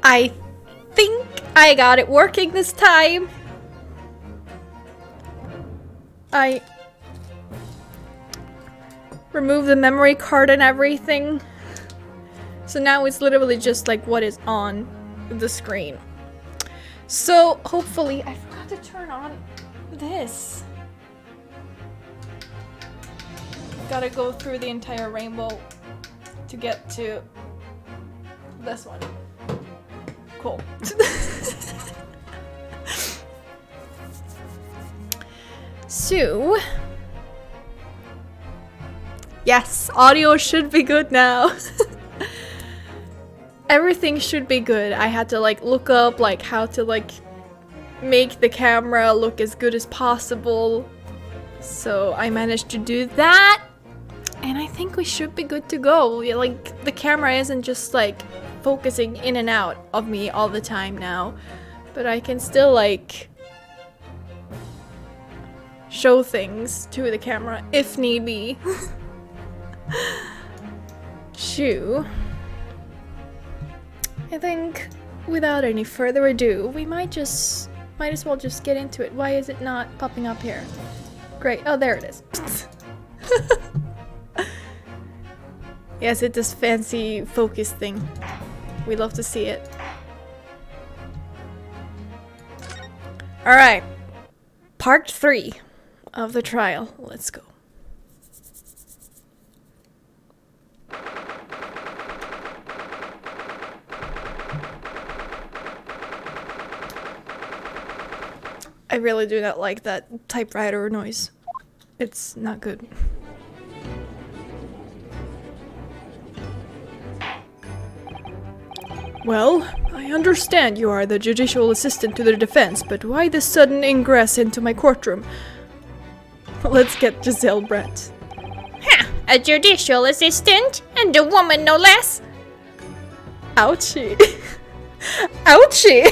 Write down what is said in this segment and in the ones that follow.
I think I got it working this time. I removed the memory card and everything. So now it's literally just like what is on the screen. So hopefully, I forgot to turn on this. Gotta go through the entire rainbow to get to this one. Cool. So, yes, audio should be good now. Everything should be good. I had to like look up like how to like make the camera look as good as possible. So I managed to do that. And I think we should be good to go. Like the camera isn't just like focusing in and out of me all the time now. But I can still like show things to the camera if need be. Shoo. I think without any further ado, we might as well just get into it. Why is it not popping up here? Great. Oh, there it is. Yes, it's this fancy focus thing. We love to see it. Alright. Part 3 of the trial. Let's go. I really do not like that typewriter noise. It's not good. Well, I understand you are the judicial assistant to the defense, but why this sudden ingress into my courtroom? Let's get Giselle Brett. Ha! A judicial assistant? And a woman no less? Ouchie. Ouchie!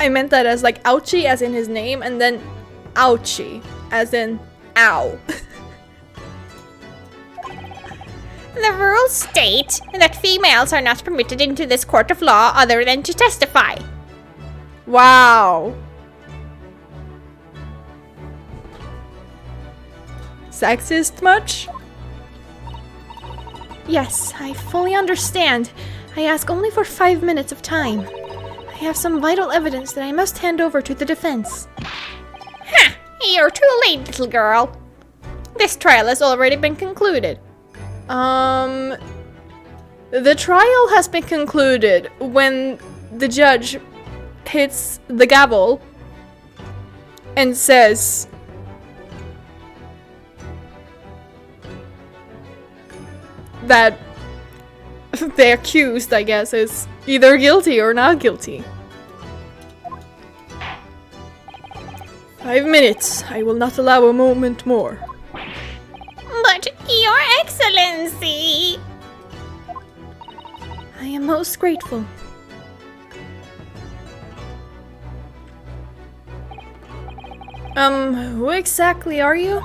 I meant that as like ouchie as in his name, and then ouchie as in ow. The rules state that females are not permitted into this court of law other than to testify. Wow. Sexist much? Yes, I fully understand. I ask only for 5 minutes of time. I have some vital evidence that I must hand over to the defense. Ha! You're too late, little girl. This trial has already been concluded. The trial has been concluded when the judge hits the gavel and says that the accused, I guess, is either guilty or not guilty. 5 minutes. I will not allow a moment more. But, Your Excellency! I am most grateful. Who exactly are you?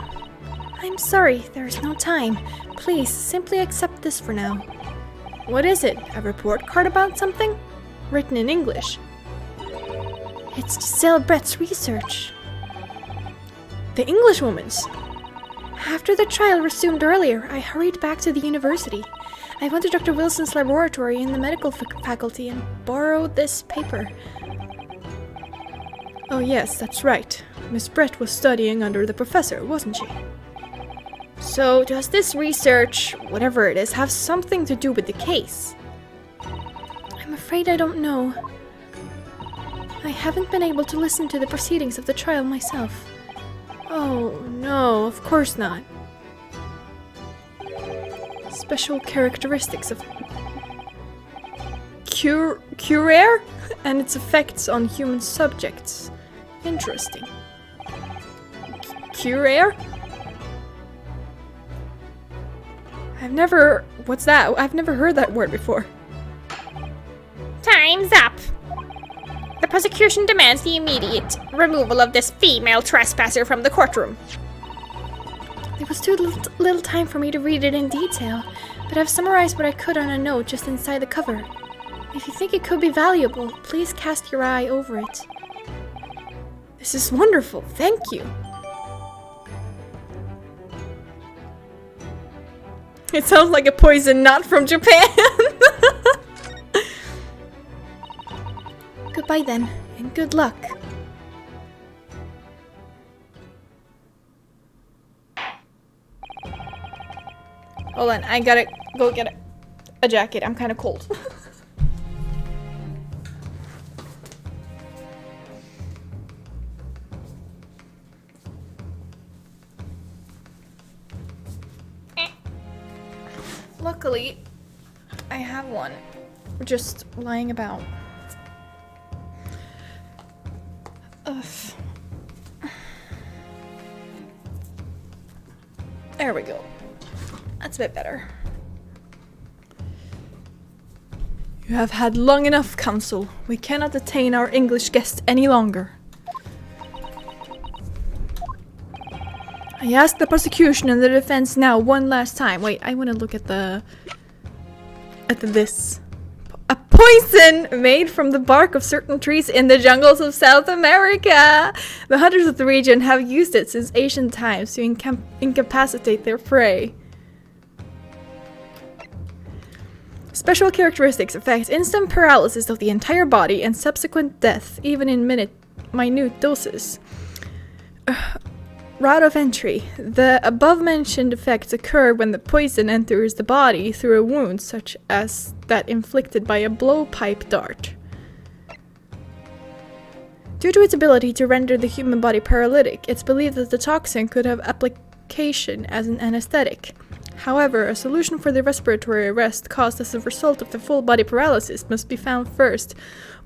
I'm sorry, there is no time. Please, simply accept this for now. What is it? A report card about something? Written in English. It's Giselle Brett's research. The Englishwoman's. After the trial resumed earlier, I hurried back to the university. I went to Dr. Wilson's laboratory in the medical faculty and borrowed this paper. Oh yes, that's right. Miss Brett was studying under the professor, wasn't she? So, does this research, whatever it is, have something to do with the case? I'm afraid I don't know. I haven't been able to listen to the proceedings of the trial myself. Oh, no, of course not. Special characteristics of Curare and its effects on human subjects. Interesting. Curare? What's that? I've never heard that word before. Time's up. The prosecution demands the immediate removal of this female trespasser from the courtroom. was too little time for me to read it in detail, but I've summarized what I could on a note just inside the cover. If you think it could be valuable, please cast your eye over it. This is wonderful, thank you. It sounds like a poison not from Japan. Goodbye then, and good luck. Hold on, I gotta go get a jacket. I'm kind of cold. Luckily, I have one just lying about. Ugh. There we go. That's a bit better. You have had long enough, Council. We cannot detain our English guest any longer. I ask the prosecution and the defense now one last time. Wait, I want to look at this. A poison made from the bark of certain trees in the jungles of South America. The hunters of the region have used it since ancient times to incapacitate their prey. Special characteristics affect instant paralysis of the entire body and subsequent death, even in minute doses. Route of entry. The above-mentioned effects occur when the poison enters the body through a wound, such as that inflicted by a blowpipe dart. Due to its ability to render the human body paralytic, it's believed that the toxin could have application as an anesthetic. However, a solution for the respiratory arrest caused as a result of the full body paralysis must be found first,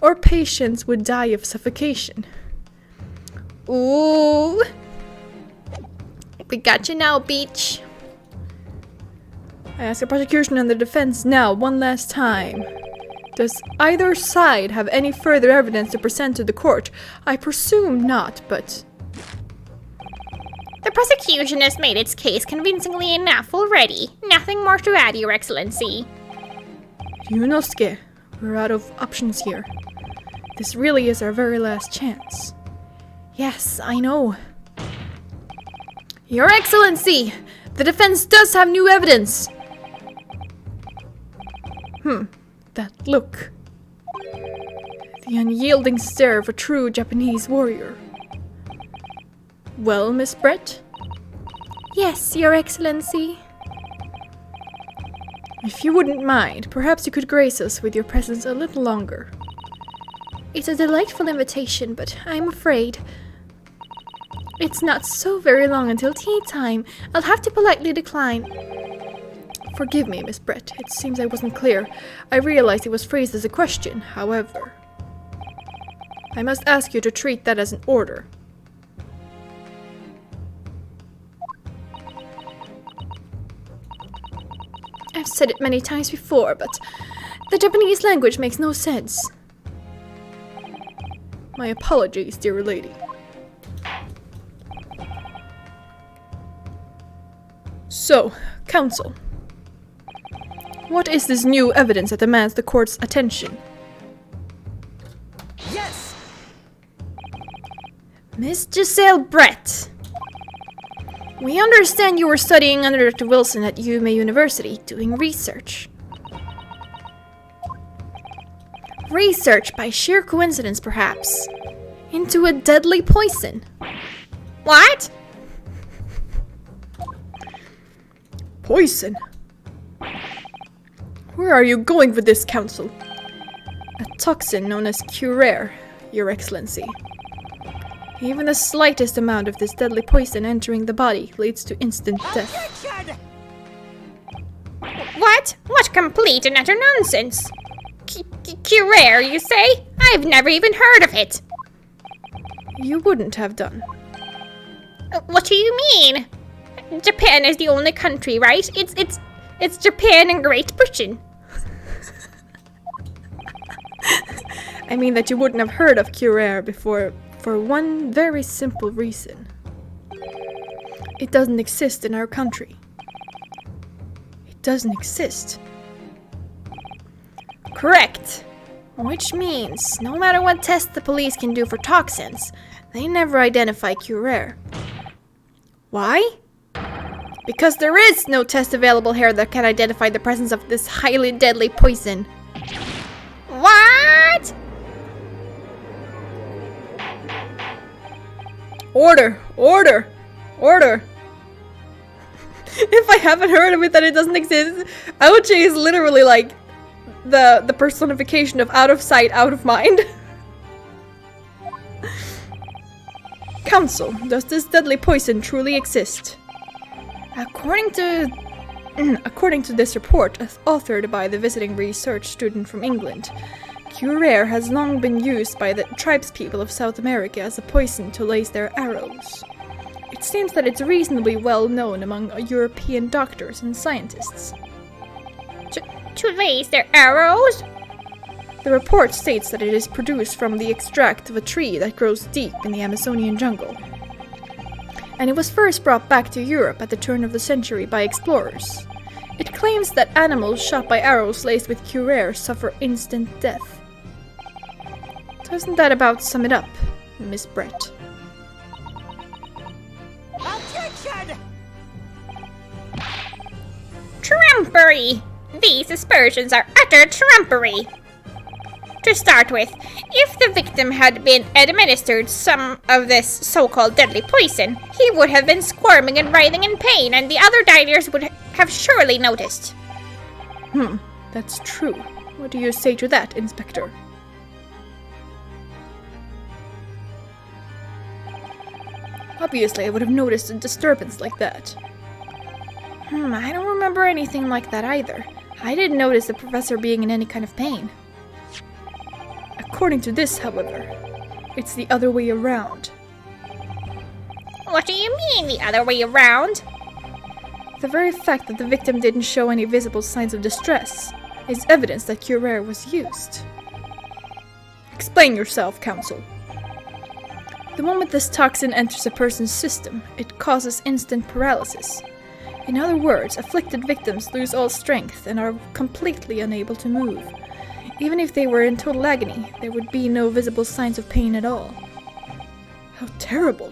or patients would die of suffocation. Ooh! We got you now, Beach. I ask the prosecution and the defense now one last time. Does either side have any further evidence to present to the court? I presume not, but... The prosecution has made its case convincingly enough already. Nothing more to add, Your Excellency. Ryunosuke, we're out of options here. This really is our very last chance. Yes, I know. Your Excellency! The defense does have new evidence! That look. The unyielding stare of a true Japanese warrior. Well, Miss Brett? Yes, Your Excellency. If you wouldn't mind, perhaps you could grace us with your presence a little longer. It's a delightful invitation, but I'm afraid it's not so very long until tea time. I'll have to politely decline. Forgive me, Miss Brett. It seems I wasn't clear. I realized it was phrased as a question, however. I must ask you to treat that as an order. I've said it many times before, but the Japanese language makes no sense. My apologies, dear lady. So, Counsel, what is this new evidence that demands the court's attention? Yes! Miss Giselle Brett, we understand you were studying under Dr. Wilson at Yume University, doing research. Research, by sheer coincidence perhaps, into a deadly poison. What? Poison? Where are you going with this, Counsel? A toxin known as Curare, Your Excellency. Even the slightest amount of this deadly poison entering the body leads to instant death. What? What complete and utter nonsense! Curare, you say? I've never even heard of it! You wouldn't have done. What do you mean? Japan is the only country, right? It's Japan and Great Britain. I mean that you wouldn't have heard of Curare before, for one very simple reason. It doesn't exist in our country. It doesn't exist. Correct. Which means, no matter what test the police can do for toxins, they never identify Curer. Why? Because there is no test available here that can identify the presence of this highly deadly poison. What? Order! Order! Order! If I haven't heard of it that it doesn't exist, Aoche is literally like the personification of out of sight, out of mind. Council, does this deadly poison truly exist? According to this report, authored by the visiting research student from England, Curer has long been used by the tribespeople of South America as a poison to lace their arrows. It seems that it's reasonably well known among European doctors and scientists. To lace their arrows? The report states that it is produced from the extract of a tree that grows deep in the Amazonian jungle. And it was first brought back to Europe at the turn of the century by explorers. It claims that animals shot by arrows laced with Curer suffer instant death. Doesn't that about sum it up, Miss Brett? Objection! Trumpery! These aspersions are utter trumpery! To start with, if the victim had been administered some of this so-called deadly poison, he would have been squirming and writhing in pain, and the other diners would have surely noticed. That's true. What do you say to that, Inspector? Obviously, I would have noticed a disturbance like that. I don't remember anything like that either. I didn't notice the professor being in any kind of pain. According to this, however, it's the other way around. What do you mean, the other way around? The very fact that the victim didn't show any visible signs of distress is evidence that Curer was used. Explain yourself, Counsel. The moment this toxin enters a person's system, it causes instant paralysis. In other words, afflicted victims lose all strength and are completely unable to move. Even if they were in total agony, there would be no visible signs of pain at all. How terrible!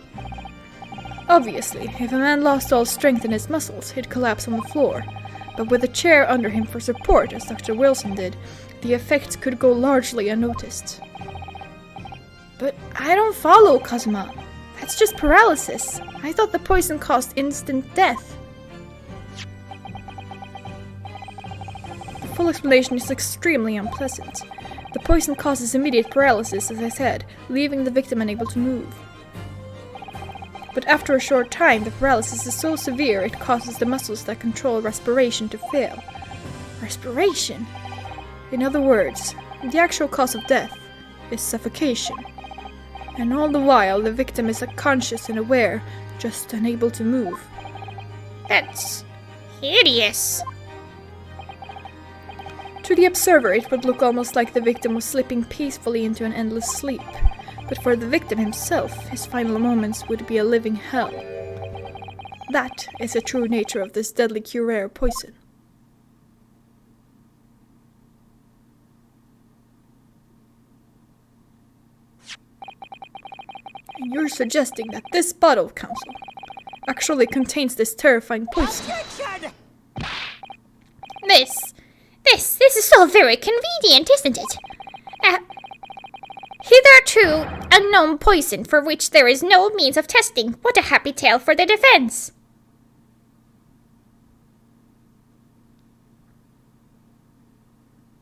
Obviously, if a man lost all strength in his muscles, he'd collapse on the floor. But with a chair under him for support, as Dr. Wilson did, the effects could go largely unnoticed. But I don't follow, Kazuma. That's just paralysis. I thought the poison caused instant death. The full explanation is extremely unpleasant. The poison causes immediate paralysis, as I said, leaving the victim unable to move. But after a short time, the paralysis is so severe it causes the muscles that control respiration to fail. Respiration? In other words, the actual cause of death is suffocation. And all the while, the victim is conscious and aware, just unable to move. That's hideous. To the observer, it would look almost like the victim was slipping peacefully into an endless sleep. But for the victim himself, his final moments would be a living hell. That is the true nature of this deadly Curer poison. And you're suggesting that this bottle, Counsel, actually contains this terrifying poison. Objection! This is so very convenient, isn't it? Hitherto unknown poison for which there is no means of testing. What a happy tale for the defense!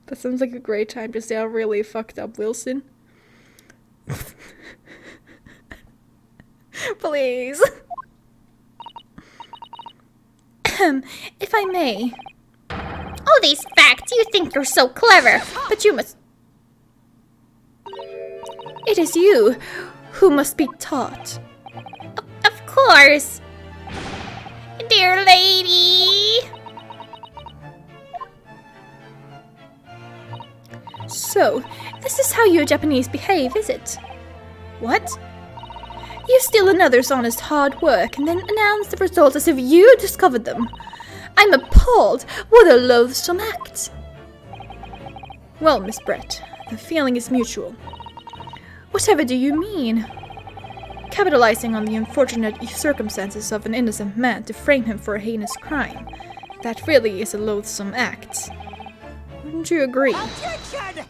That sounds like a great time to say how really fucked up Wilson. Please. If I may. All these facts, you think you're so clever, but you must... It is you who must be taught. Of course. Dear lady. So, this is how you Japanese behave, is it? What? You steal another's honest hard work and then announce the results as if you discovered them. I'm appalled. What a loathsome act. Well, Miss Brett, the feeling is mutual. Whatever do you mean? Capitalizing on the unfortunate circumstances of an innocent man to frame him for a heinous crime. That really is a loathsome act. Wouldn't you agree? Objection!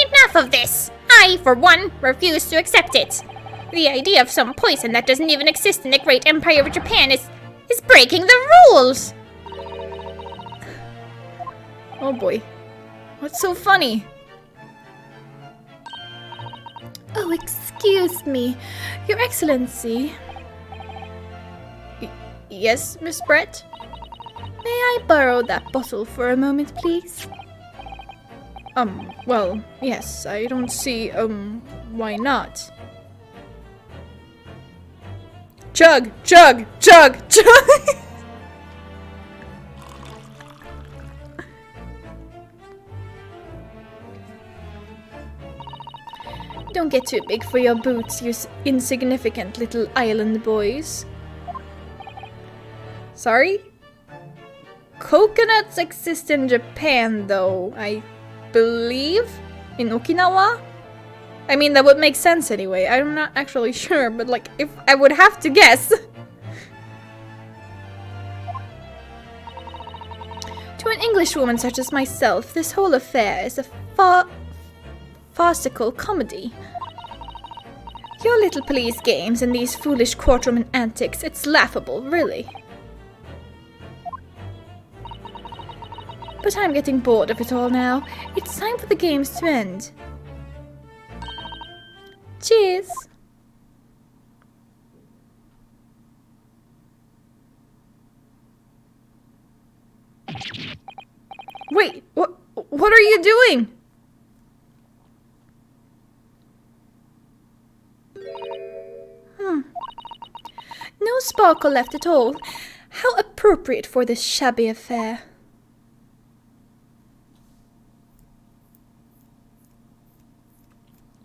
Enough of this! I, for one, refuse to accept it. The idea of some poison that doesn't even exist in the great empire of Japan is breaking the rules! Oh boy. What's so funny? Oh, excuse me. Your Excellency. Yes, Miss Brett? May I borrow that bottle for a moment, please? Well, yes, I don't see, why not? Chug! Chug! Chug! Chug! Don't get too big for your boots, you insignificant little island boys. Sorry? Coconuts exist in Japan, though, I believe? In Okinawa? I mean, that would make sense anyway. I'm not actually sure, but like, if I would have to guess. To an Englishwoman such as myself, this whole affair is a farcical comedy. Your little police games and these foolish courtroom antics, it's laughable, really. But I'm getting bored of it all now. It's time for the games to end. Cheers! Wait, what are you doing? No sparkle left at all. How appropriate for this shabby affair.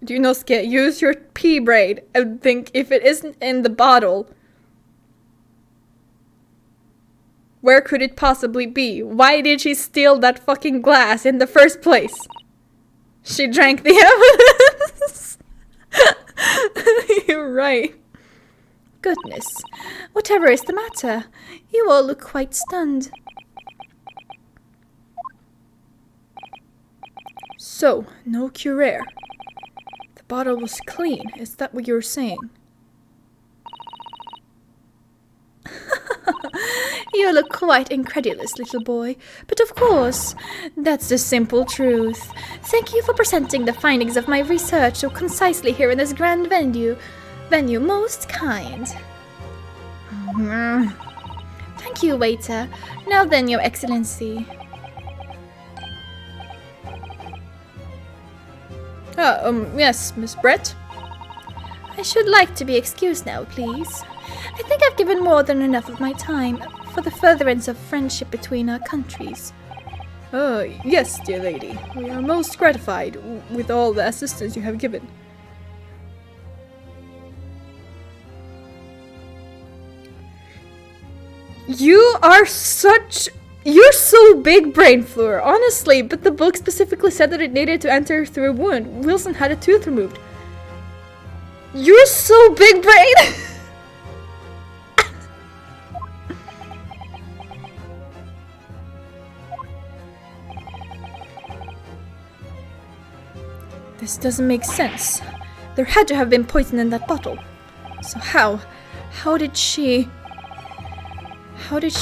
Ryunosuke, use your pea braid and think if it isn't in the bottle. Where could it possibly be? Why did she steal that fucking glass in the first place? She drank the evidence. You're right. Goodness, whatever is the matter? You all look quite stunned. So, no curare. The bottle was clean, is that what you're saying? You look quite incredulous, little boy. But of course, that's the simple truth. Thank you for presenting the findings of my research so concisely here in this grand venue. Most kind. Thank you, waiter. Now then, Your Excellency. Yes, Miss Brett? I should like to be excused now, please. I think I've given more than enough of my time for the furtherance of friendship between our countries. Yes, dear lady. We are most gratified with all the assistance you have given. You're so big, Brain Floor, honestly, but the book specifically said that it needed to enter through a wound. Wilson had a tooth removed. You're so big, Brain! This doesn't make sense. There had to have been poison in that bottle. So how did she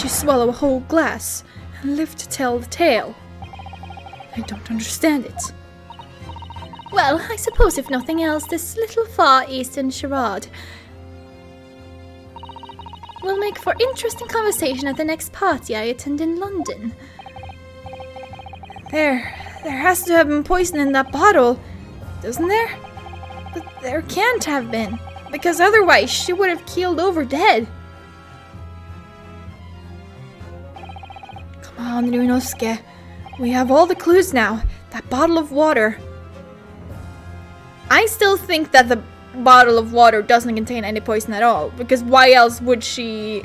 swallow a whole glass and live to tell the tale? I don't understand it. Well, I suppose if nothing else, this little Far Eastern charade will make for interesting conversation at the next party I attend in London. There has to have been poison in that bottle, doesn't there? But there can't have been, because otherwise she would have keeled over dead. Come on, Ryunosuke. We have all the clues now. That bottle of water. I still think that bottle of water doesn't contain any poison at all. Because why else would she...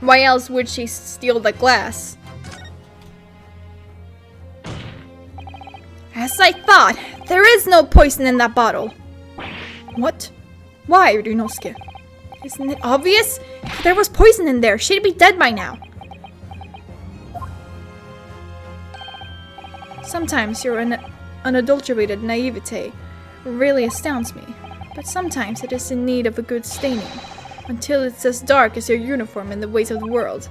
Why else would she steal the glass? As I thought, there is no poison in that bottle. What? Why, Ryunosuke? Isn't it obvious? If there was poison in there, she'd be dead by now. Sometimes your unadulterated naivete really astounds me, but sometimes it is in need of a good staining, until it's as dark as your uniform in the ways of the world.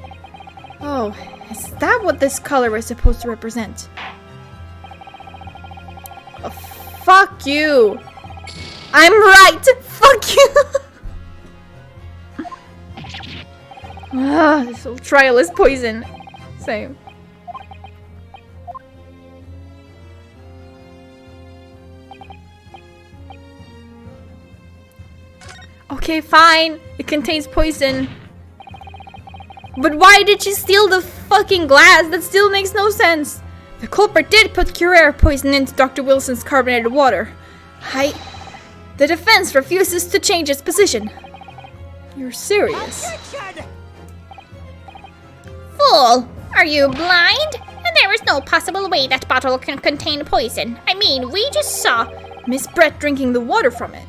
Oh, is that what this color is supposed to represent? Oh, fuck you! I'm right! Fuck you! This whole trial is poison. Same. Okay, fine. It contains poison. But why did she steal the fucking glass? That still makes no sense. The culprit did put Curare poison into Dr. Wilson's carbonated water. The defense refuses to change its position. You're serious? Objection! Fool! Are you blind? There is no possible way that bottle can contain poison. I mean, we just saw Miss Brett drinking the water from it.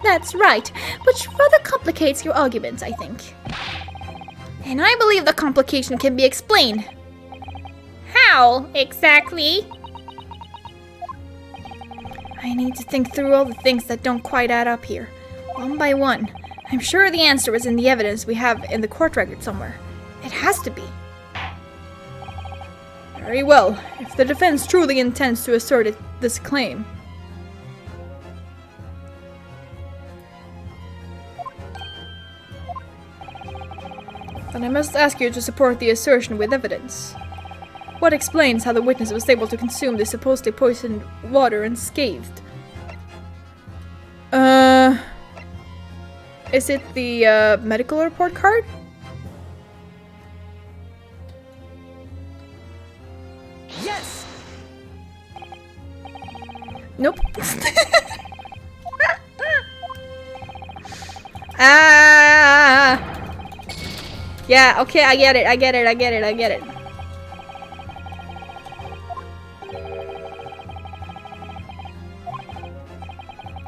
That's right, which rather complicates your argument, I think. And I believe the complication can be explained. how exactly? I need to think through all the things that don't quite add up here, one by one. I'm sure the answer is in the evidence we have in the court record somewhere. It has to be. Very well, if the defense truly intends to assert this claim. Then I must ask you to support the assertion with evidence. What explains how the witness was able to consume the supposedly poisoned water unscathed? Is it the medical report card? Yes! Nope. Ah! Yeah, okay, I get it.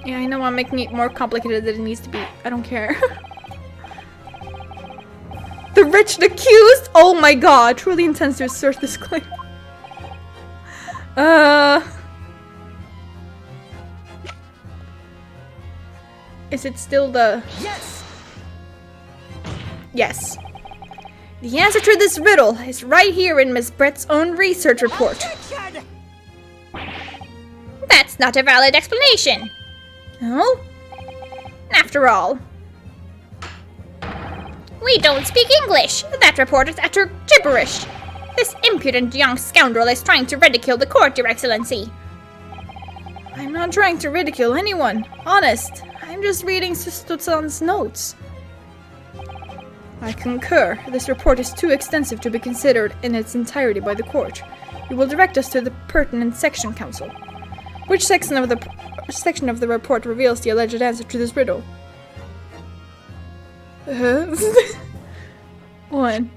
Yeah, I know I'm making it more complicated than it needs to be. I don't care. The wretched accused? Oh my god, truly intends to assert this claim. Is it still the... Yes! Yes. The answer to this riddle is right here in Miss Brett's own research report. Objection! That's not a valid explanation. No? After all, we don't speak English. That report is utter gibberish. This impudent young scoundrel is trying to ridicule the court, Your Excellency. I'm not trying to ridicule anyone. Honest. I'm just reading Sustutsan's notes. I concur. This report is too extensive to be considered in its entirety by the court. You will direct us to the pertinent section, counsel. Which section of the report reveals the alleged answer to this riddle? One.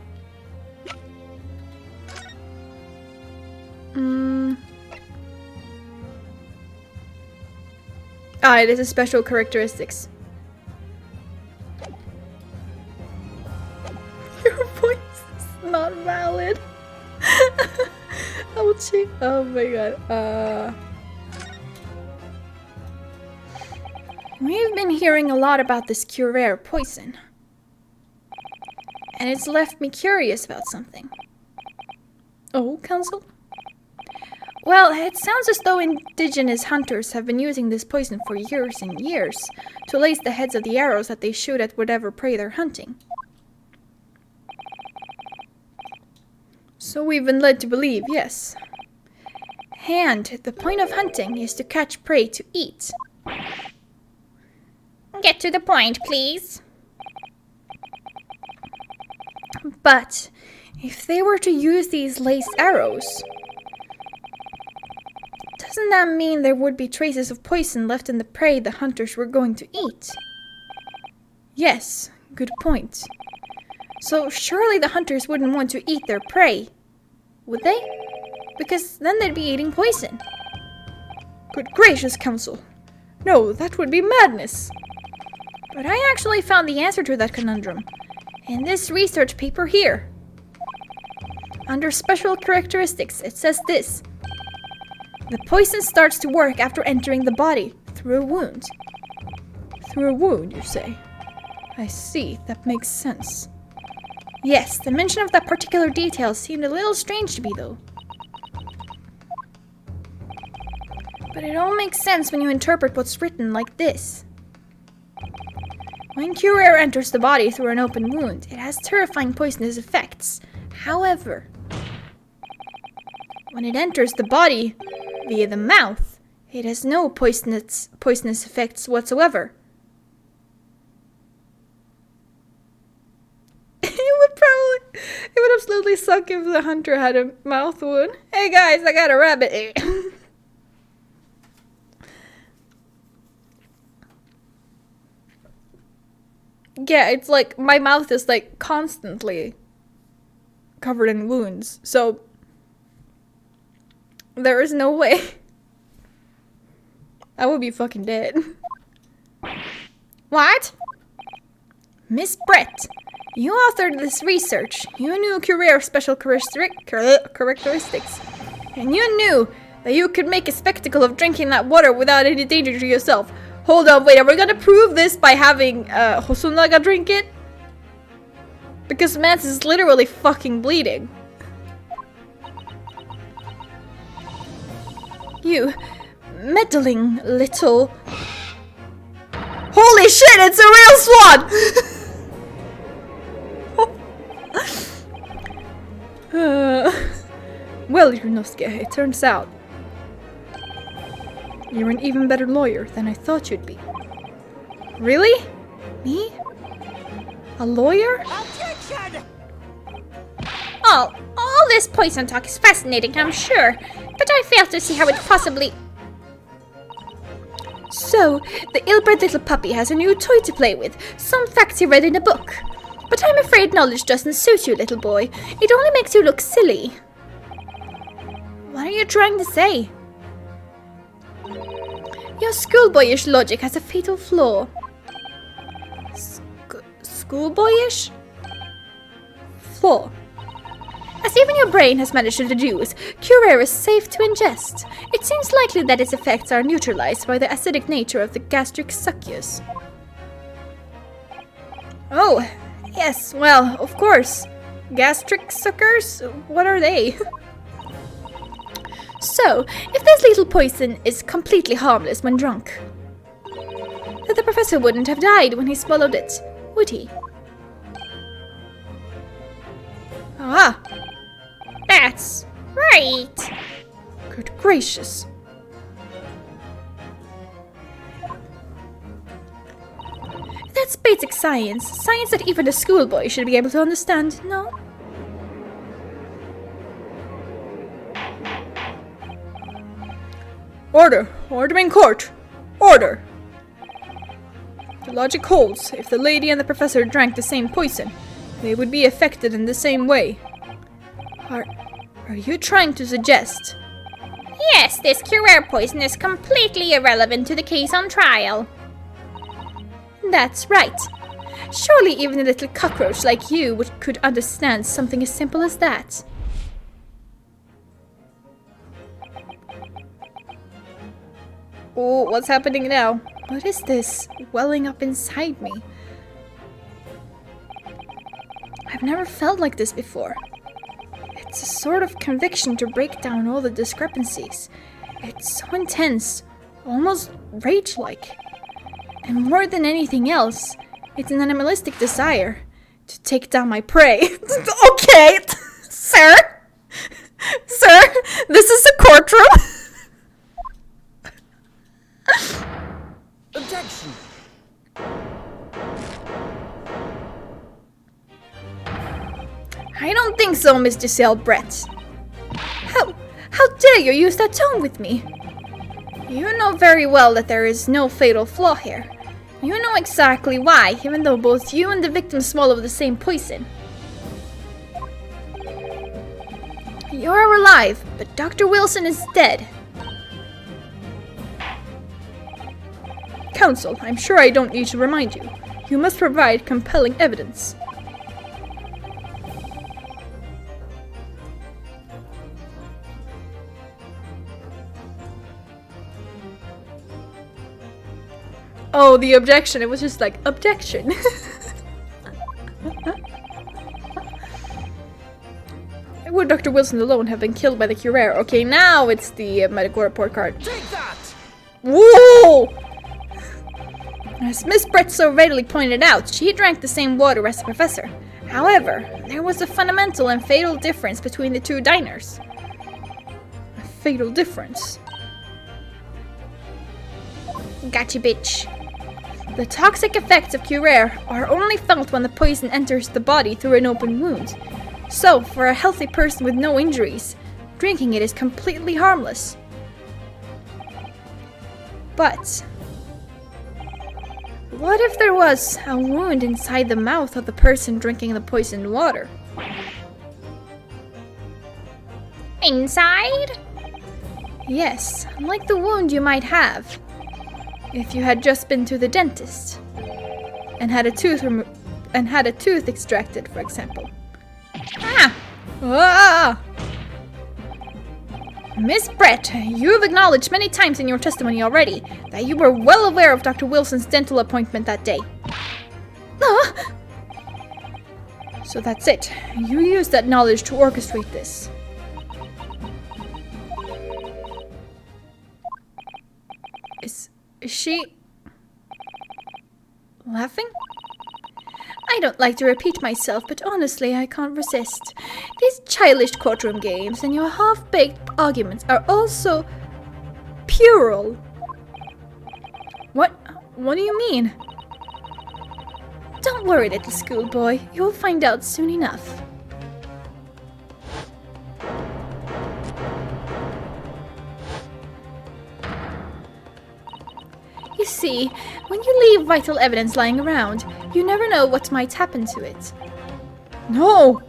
It is a special characteristics. Your voice is not valid. Ouchie. Oh my god. We've been hearing a lot about this Curare poison. And it's left me curious about something. Oh, counsel? Well, it sounds as though indigenous hunters have been using this poison for years and years to lace the heads of the arrows that they shoot at whatever prey they're hunting. So we've been led to believe, yes. And the point of hunting is to catch prey to eat. Get to the point, please. But If they were to use these laced arrows, doesn't that mean there would be traces of poison left in the prey the hunters were going to eat? Yes, good point. So surely the hunters wouldn't want to eat their prey, would they? Because then they'd be eating poison. Good gracious, Council. No, that would be madness. But I actually found the answer to that conundrum in this research paper here. Under special characteristics, it says this. The poison starts to work after entering the body through a wound. Through a wound, you say? I see, that makes sense. Yes, the mention of that particular detail seemed a little strange to me, though. But it all makes sense when you interpret what's written like this. When Cuirair enters the body through an open wound, it has terrifying poisonous effects. However, when it enters the body via the mouth, it has no poisonous effects whatsoever. It would absolutely suck if the hunter had a mouth wound. Hey guys, I got a rabbit. Yeah, it's like my mouth is like constantly covered in wounds, so there is no way. I would be fucking dead. What? Miss Brett, you authored this research. You knew Cuirair's special characteristics. And you knew that you could make a spectacle of drinking that water without any danger to yourself. Hold on, wait, are we gonna prove this by having Hosonaga drink it? Because Mance is literally fucking bleeding. You meddling little... Holy shit, it's a real swan! Well, Yunosuke, it turns out you're an even better lawyer than I thought you'd be. Really? Me? A lawyer? Objection! Oh, all this poison talk is fascinating, I'm sure, but I fail to see how it possibly... So, the ill-bred little puppy has a new toy to play with, some facts he read in a book. But I'm afraid knowledge doesn't suit you, little boy. It only makes you look silly. What are you trying to say? Your schoolboyish logic has a fatal flaw. Schoolboyish? Flaw. As even your brain has managed to deduce, Cuirair is safe to ingest. It seems likely that its effects are neutralized by the acidic nature of the gastric succus. Oh, yes, well, of course. Gastric suckers? What are they? So, if this little poison is completely harmless when drunk, the professor wouldn't have died when he swallowed it, would he? Ah, That's right. good gracious. That's basic science. Science that even a schoolboy should be able to understand, no? Order! Order in court! Order! The logic holds. If the lady and the professor drank the same poison, they would be affected in the same way. Are you trying to suggest? Yes, this Cuirair poison is completely irrelevant to the case on trial. That's right. Surely even a little cockroach like you could understand something as simple as that. Oh, what's happening now? What is this welling up inside me? I've never felt like this before. It's a sort of conviction to break down all the discrepancies. It's so intense, almost rage-like. And more than anything else, it's an animalistic desire to take down my prey. Okay, sir? Sir, this is a courtroom? Objection! I don't think so, Mr. Selbrecht. How dare you use that tone with me? You know very well that there is no fatal flaw here. You know exactly why, even though both you and the victim swallow the same poison. You're alive, but Dr. Wilson is dead. Counsel, I'm sure I don't need to remind you. You must provide compelling evidence. Oh, the objection. It was just like, objection. Would Dr. Wilson alone have been killed by the Curer? Okay, now it's the medical report card. Take that! Whoa! As Miss Brett so readily pointed out, she drank the same water as the professor. However, there was a fundamental and fatal difference between the two diners. A fatal difference? Gotcha, bitch. The toxic effects of Curer are only felt when the poison enters the body through an open wound. So, for a healthy person with no injuries, drinking it is completely harmless. But what if there was a wound inside the mouth of the person drinking the poisoned water? Inside? Yes, like the wound you might have if you had just been to the dentist and had a tooth extracted, for example. Ah! Miss Brett, you have acknowledged many times in your testimony already that you were well aware of Dr. Wilson's dental appointment that day. So that's it. You used that knowledge to orchestrate this. Is she laughing? I don't like to repeat myself, but honestly, I can't resist. These childish courtroom games and your half-baked arguments are also puerile. What do you mean? Don't worry, little schoolboy. You'll find out soon enough. You see, when you leave vital evidence lying around, you never know what might happen to it. No!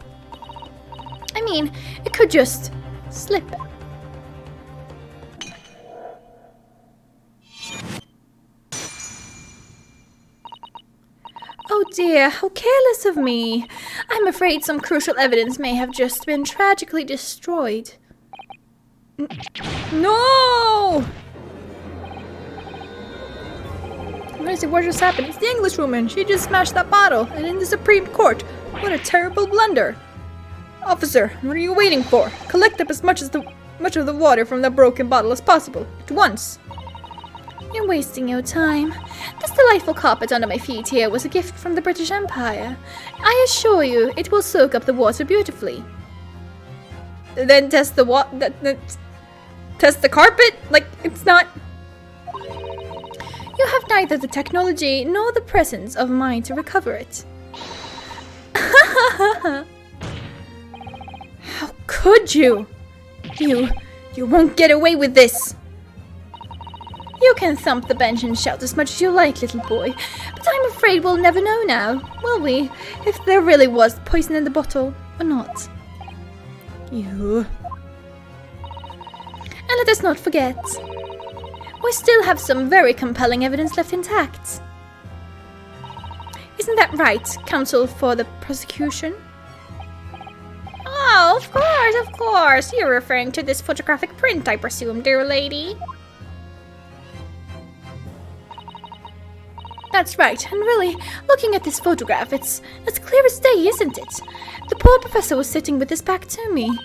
I mean, it could just slip. Oh dear, how careless of me. I'm afraid some crucial evidence may have just been tragically destroyed. No! What just happened? It's the Englishwoman. She just smashed that bottle, and in the Supreme Court. What a terrible blunder. Officer, what are you waiting for? Collect up as much of the water from that broken bottle as possible, at once. You're wasting your time. This delightful carpet under my feet here was a gift from the British Empire. I assure you, it will soak up the water beautifully. Then test the test the carpet? Like, it's not... You have neither the technology nor the presence of mind to recover it. How could you? You won't get away with this. You can thump the bench and shout as much as you like, little boy, but I'm afraid we'll never know now, will we, if there really was poison in the bottle or not. You. And let us not forget, we still have some very compelling evidence left intact. Isn't that right, counsel for the prosecution? Oh, of course. You're referring to this photographic print, I presume, dear lady. That's right, and really, looking at this photograph, it's as clear as day, isn't it? The poor professor was sitting with his back to me.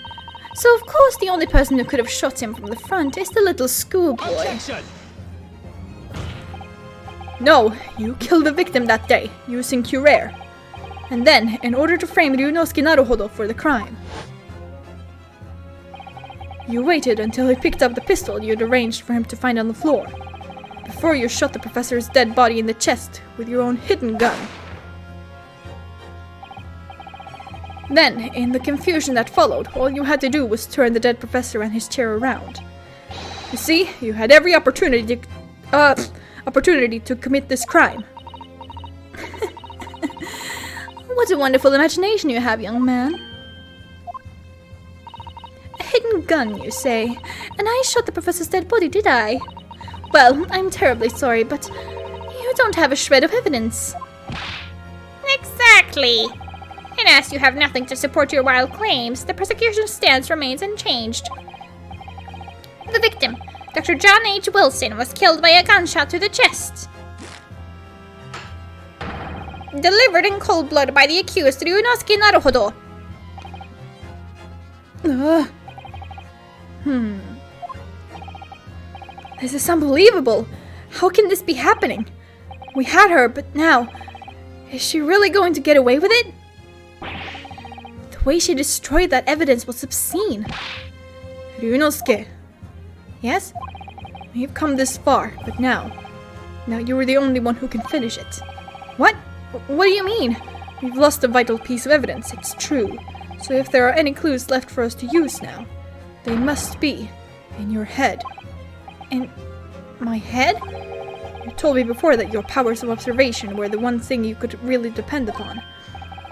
So of course the only person who could have shot him from the front is the little schoolboy. Objection! No, you killed the victim that day, using Curer. And then, in order to frame Ryunosuke Naruhodo for the crime, you waited until he picked up the pistol you'd arranged for him to find on the floor, before you shot the professor's dead body in the chest with your own hidden gun. Then, in the confusion that followed, all you had to do was turn the dead professor and his chair around. You see, you had every opportunity to commit this crime. What a wonderful imagination you have, young man. A hidden gun, you say? And I shot the professor's dead body, did I? Well, I'm terribly sorry, but you don't have a shred of evidence. Exactly. And as you have nothing to support your wild claims, the prosecution's stance remains unchanged. The victim, Dr. John H. Wilson, was killed by a gunshot to the chest. Delivered in cold blood by the accused, Ryunosuke Naruhodo. This is unbelievable. How can this be happening? We had her, but now... Is she really going to get away with it? The way she destroyed that evidence was obscene. Ryunosuke. Yes? We've come this far, but now you are the only one who can finish it. What? What do you mean? We've lost a vital piece of evidence, it's true. So if there are any clues left for us to use now, they must be in your head. In my head? You told me before that your powers of observation were the one thing you could really depend upon.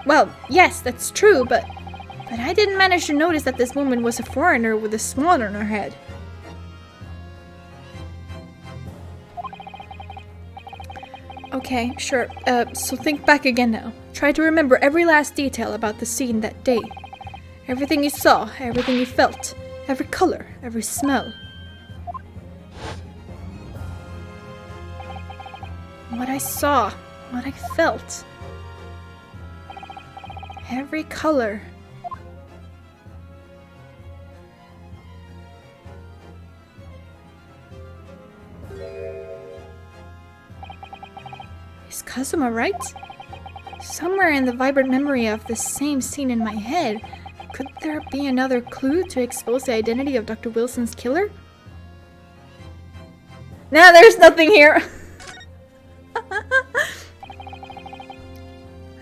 Well, yes, that's true, but I didn't manage to notice that this woman was a foreigner with a swan on her head. Okay, sure. So think back again now. Try to remember every last detail about the scene that day. Everything you saw, everything you felt, every color, every smell. What I saw, what I felt. Every color. Is Kazuma right? Somewhere in the vibrant memory of the same scene in my head, could there be another clue to expose the identity of Dr. Wilson's killer? Nah, there's nothing here!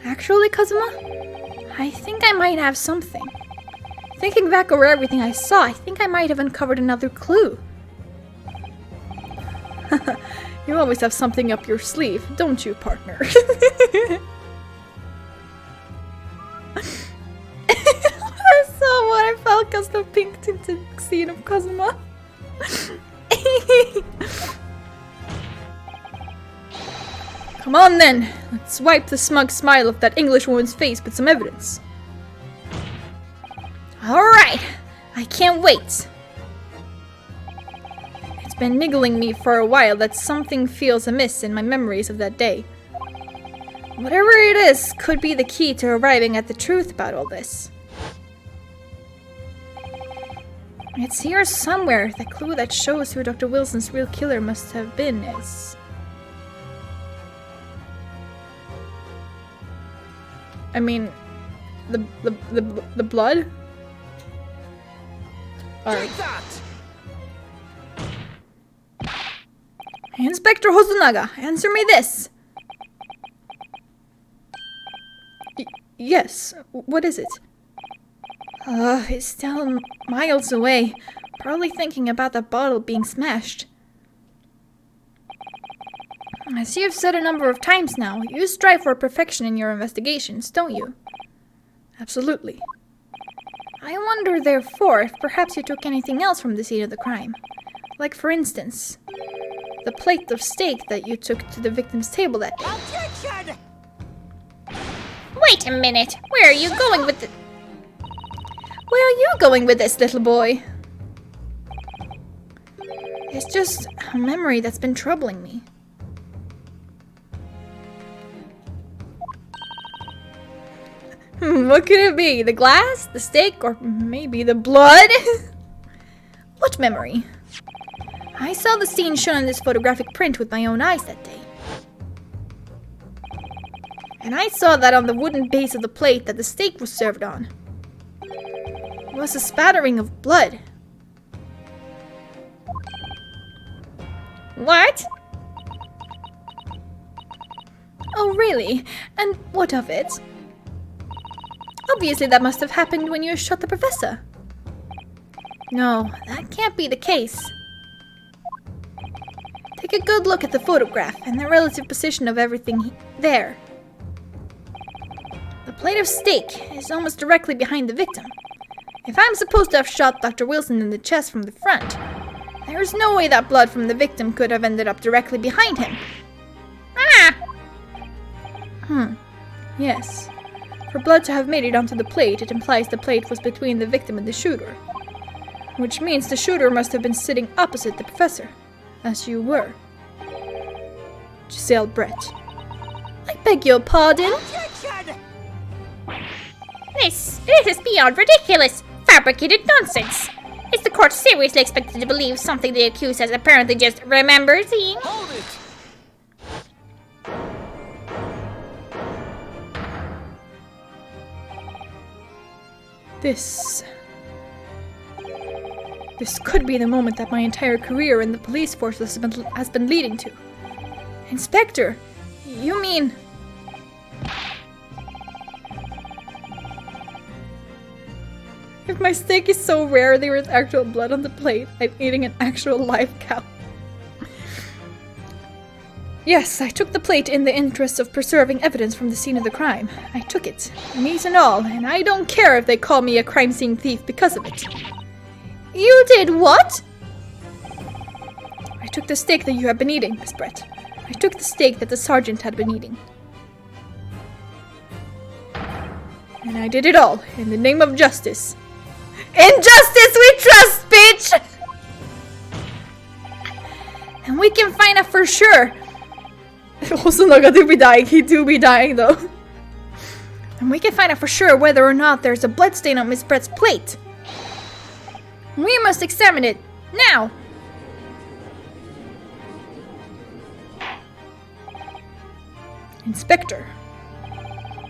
Actually, Kazuma, I think I might have something. Thinking back over everything I saw, I think I might have uncovered another clue. You always have something up your sleeve, don't you, partner? I saw what I felt as the pink tinted scene of Kazuma. Come on then, let's wipe the smug smile of that English woman's face with some evidence. Alright, I can't wait. It's been niggling me for a while that something feels amiss in my memories of that day. Whatever it is could be the key to arriving at the truth about all this. It's here somewhere. The clue that shows who Dr. Wilson's real killer must have been is... I mean, the blood? Alright. Inspector Hosonaga, answer me this! Yes, what is it? It's still miles away. Probably thinking about the bottle being smashed. As you've said a number of times now, you strive for perfection in your investigations, don't you? Absolutely. I wonder, therefore, if perhaps you took anything else from the scene of the crime. Like, for instance, the plate of steak that you took to the victim's table that day. Objection! Wait a minute. Where are you going with the... Where are you going with this, little boy? It's just a memory that's been troubling me. What could it be? The glass? The steak? Or maybe the blood? What memory? I saw the scene shown in this photographic print with my own eyes that day. And I saw that on the wooden base of the plate that the steak was served on. It was a spattering of blood. What? Oh, really? And what of it? Obviously that must have happened when you shot the professor. No, that can't be the case. Take a good look at the photograph and the relative position of everything there. The plate of steak is almost directly behind the victim. If I'm supposed to have shot Dr. Wilson in the chest from the front, there is no way that blood from the victim could have ended up directly behind him. Ah! Yes. For blood to have made it onto the plate, it implies the plate was between the victim and the shooter. Which means the shooter must have been sitting opposite the professor, as you were. Giselle Brett. I beg your pardon? Objection! This is beyond ridiculous! Fabricated nonsense! Is the court seriously expected to believe something the accused has apparently just remembered seeing? Hold it! This could be the moment that my entire career in the police force has been leading to. Inspector, you mean... If my steak is so rare there is actual blood on the plate, I'm eating an actual live cow. Yes, I took the plate in the interest of preserving evidence from the scene of the crime. I took it, meat and all, and I don't care if they call me a crime scene thief because of it. You did what? I took the steak that you have been eating, Miss Brett. I took the steak that the sergeant had been eating. And I did it all in the name of justice. In justice we trust, bitch! And we can find out for sure. Also, Naga do be dying. He do be dying, though. And we can find out for sure whether or not there's a bloodstain on Miss Brett's plate. We must examine it now. Inspector,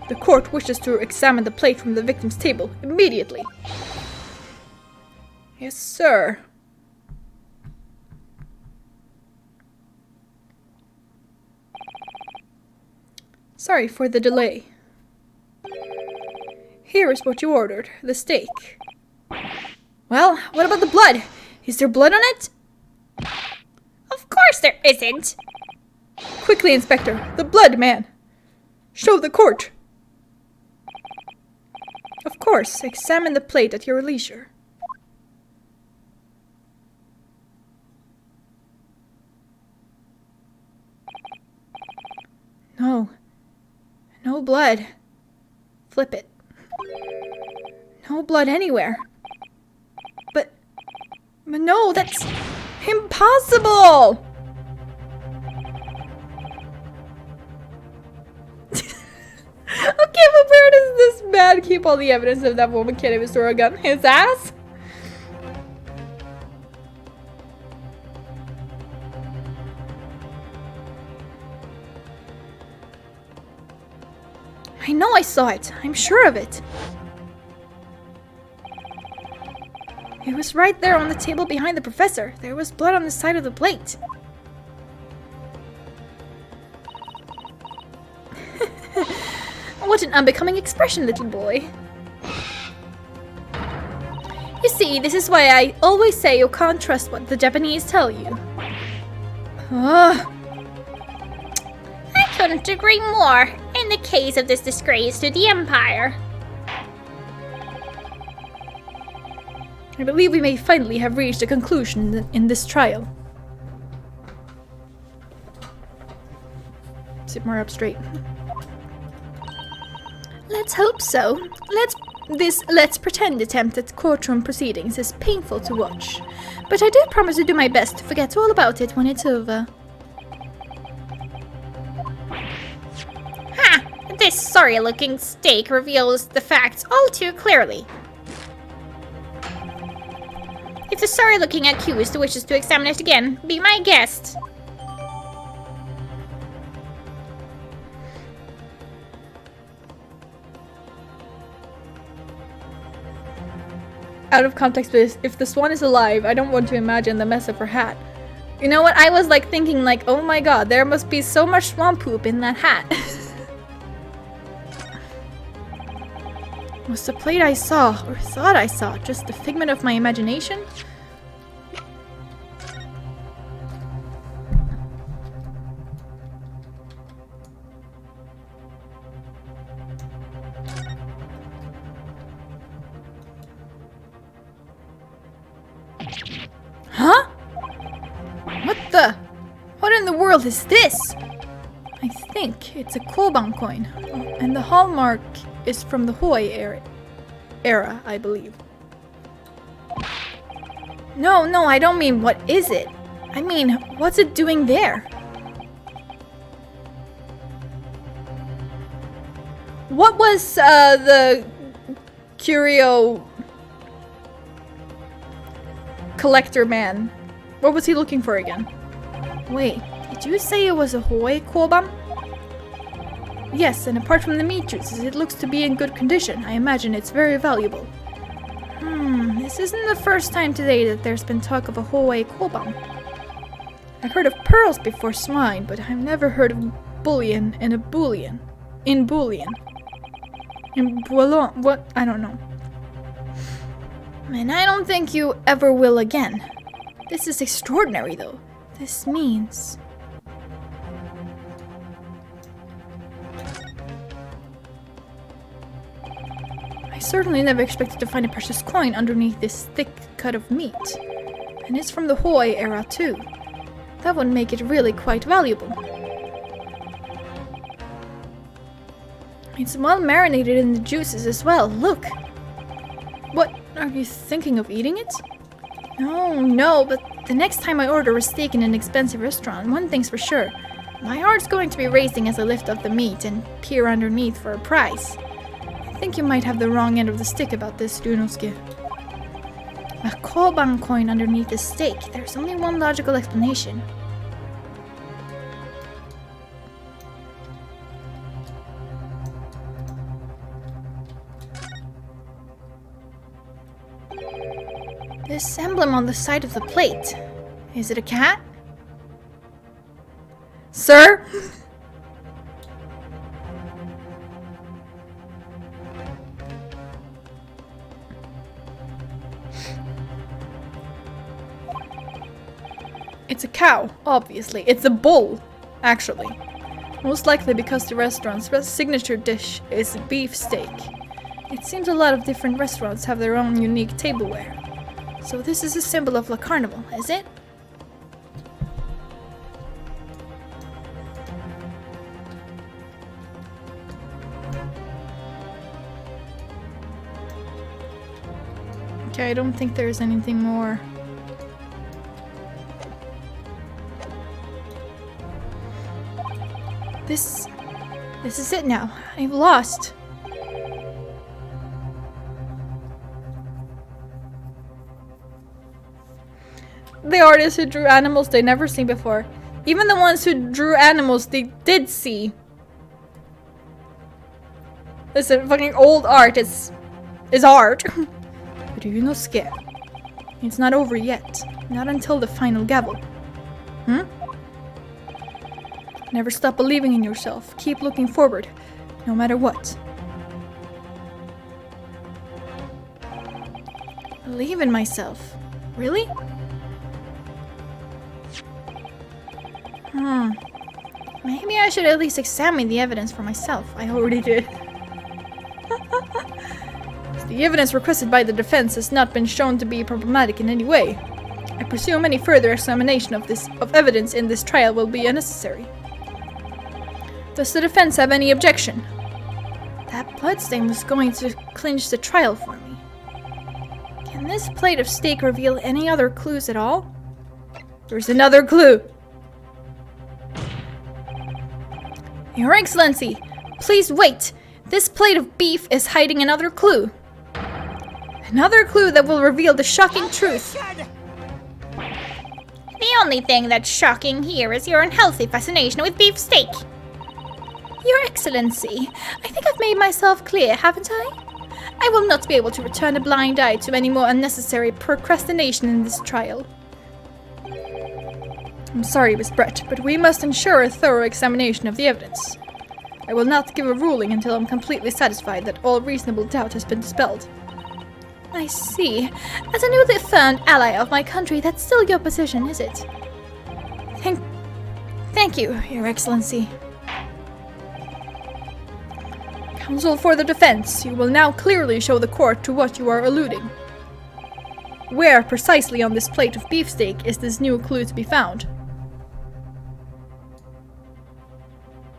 the court wishes to examine the plate from the victim's table immediately. Yes, sir. Sorry for the delay. Here is what you ordered, the steak. Well, what about the blood? Is there blood on it? Of course there isn't! Quickly, Inspector, the blood, man. Show the court. Of course, examine the plate at your leisure. No. No blood. Flip it. No blood anywhere. But no, that's impossible! Okay, but where does this man keep all the evidence of that woman can't even store a gun? His ass? I know I saw it. I'm sure of it. It was right there on the table behind the professor. There was blood on the side of the plate. What an unbecoming expression, little boy. You see, this is why I always say you can't trust what the Japanese tell you. Ugh. I couldn't agree more in the case of this disgrace to the Empire. I believe we may finally have reached a conclusion in this trial. Sit more up straight. Let's hope so. Let's pretend attempt at courtroom proceedings is painful to watch. But I do promise to do my best to forget all about it when it's over. Ha! This sorry-looking steak reveals the facts all too clearly. If the sorry-looking accused wishes to examine it again, be my guest. Out of context, but if the swan is alive, I don't want to imagine the mess of her hat. You know what? I was like thinking like, oh my god, there must be so much swan poop in that hat. Was the plate I saw, or thought I saw, just a figment of my imagination? Huh? What in the world is this? I think it's a Koban coin, and the hallmark is from the Hoi era, I believe. No, I don't mean what is it. I mean, what's it doing there? What was the curio collector man? What was he looking for again? Wait, did you say it was a Hoi Koban? Yes, and apart from the meat juices, it looks to be in good condition. I imagine it's very valuable. This isn't the first time today that there's been talk of a Hoi Koban. I've heard of pearls before swine, but I've never heard of bullion and a bullion. In bullion. In bouillon. What? I don't know. And I don't think you ever will again. This is extraordinary, though. This means... I certainly never expected to find a precious coin underneath this thick cut of meat. And it's from the Hoi era, too. That would make it really quite valuable. It's well marinated in the juices as well. Look! What? Are you thinking of eating it? No, but the next time I order a steak in an expensive restaurant, one thing's for sure. My heart's going to be racing as I lift up the meat and peer underneath for a price. I think you might have the wrong end of the stick about this, Ryunosuke. A Koban coin underneath a steak. There's only one logical explanation. This emblem on the side of the plate. Is it a cat? Sir? It's a cow, obviously. It's a bull, actually. Most likely because the restaurant's signature dish is beef steak. It seems a lot of different restaurants have their own unique tableware. So this is a symbol of La Carnival, is it? Okay, I don't think there's anything more. This is it now. I've lost. The artists who drew animals they never seen before. Even the ones who drew animals they did see. Listen, fucking old art is art. But Ryunosuke, it's not over yet. Not until the final gavel. Never stop believing in yourself. Keep looking forward, no matter what. Believe in myself. Really? Maybe I should at least examine the evidence for myself. I already did. The evidence requested by the defense has not been shown to be problematic in any way. I presume any further examination of evidence in this trial will be unnecessary. Does the defense have any objection? That bloodstain was going to clinch the trial for me. Can this plate of steak reveal any other clues at all? There's another clue! Your Excellency, please wait! This plate of beef is hiding another clue. Another clue that will reveal the shocking truth. The only thing that's shocking here is your unhealthy fascination with beef steak. Your Excellency, I think I've made myself clear, haven't I? I will not be able to return a blind eye to any more unnecessary procrastination in this trial. I'm sorry, Miss Brett, but we must ensure a thorough examination of the evidence. I will not give a ruling until I'm completely satisfied that all reasonable doubt has been dispelled. I see. As a newly found ally of my country, that's still your position, is it? Thank you, Your Excellency. Counsel for the defense, you will now clearly show the court to what you are alluding. Where precisely on this plate of beefsteak is this new clue to be found?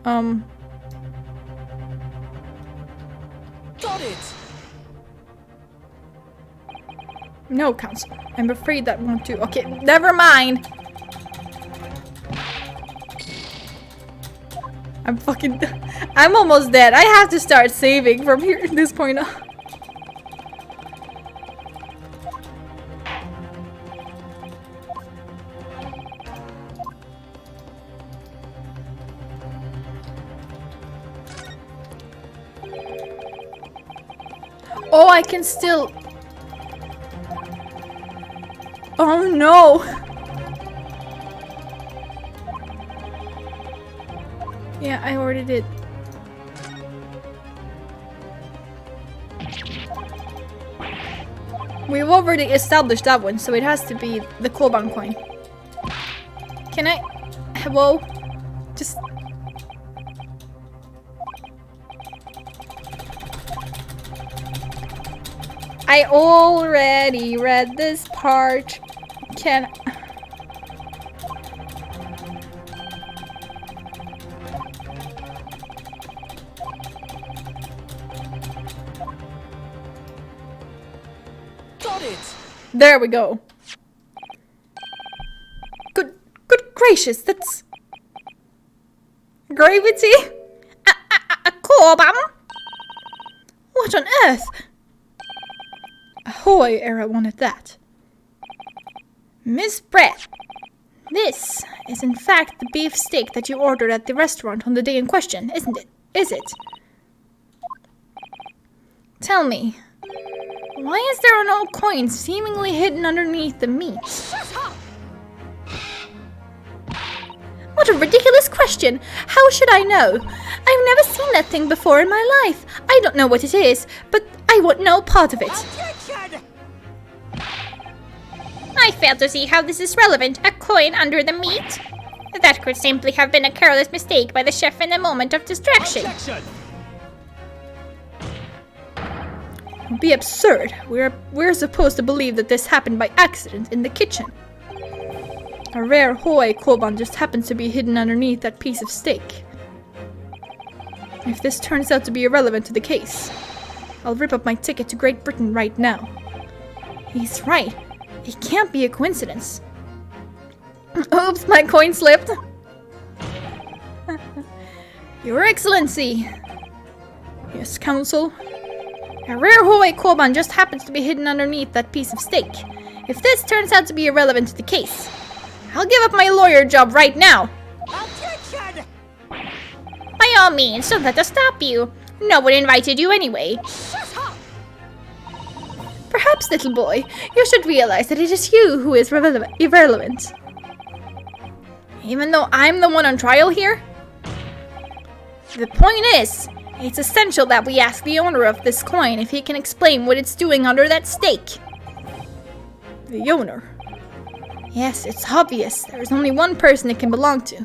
Got it! No, Counsel. I'm afraid that won't do. Okay, never mind! I'm almost dead. I have to start saving from here at this point on. Oh, I can still... Oh no! Yeah, I already did. We've already established that one, so it has to be the Koban coin. Can I... Whoa. Just... I already read this part. Can... Got it! There we go. Good gracious, that's... Gravity? Koban? What on earth? Ahoy era wanted that. Miss Brett, this is in fact the beef steak that you ordered at the restaurant on the day in question, isn't it? Is it? Tell me, why is there no coin seemingly hidden underneath the meat? What a ridiculous question! How should I know? I've never seen that thing before in my life. I don't know what it is, but I want no part of it. Objection! I fail to see how this is relevant. A coin under the meat? That could simply have been a careless mistake by the chef in a moment of distraction. Objection! It would be absurd. We're supposed to believe that this happened by accident in the kitchen. A rare Hoi Koban just happens to be hidden underneath that piece of steak. If this turns out to be irrelevant to the case, I'll rip up my ticket to Great Britain right now. He's right. It can't be a coincidence. Oops, my coin slipped. Your Excellency. Yes, Counsel. A rare Hoi Koban just happens to be hidden underneath that piece of steak. If this turns out to be irrelevant to the case, I'll give up my lawyer job right now. Objection! By all means, don't let us stop you. No one invited you anyway. Shut up! Perhaps, little boy, you should realize that it is you who is irrelevant. Even though I'm the one on trial here? The point is, it's essential that we ask the owner of this coin if he can explain what it's doing under that steak. The owner? Yes, it's obvious. There's only one person it can belong to.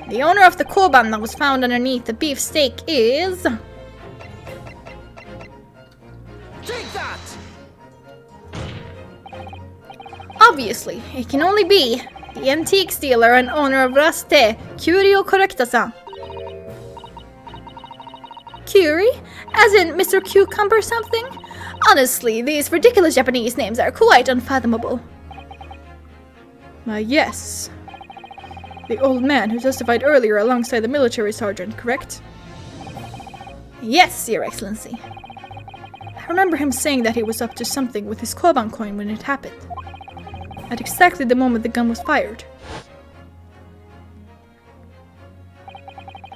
The owner of the koban that was found underneath the beef steak is... Take that! Obviously, it can only be the antiques dealer and owner of Raste, Curio Correcta-san. Curie? As in Mr. Cucumber something? Honestly, these ridiculous Japanese names are quite unfathomable. Yes. The old man who testified earlier alongside the military sergeant, correct? Yes, Your Excellency. I remember him saying that he was up to something with his koban coin when it happened. At exactly the moment the gun was fired.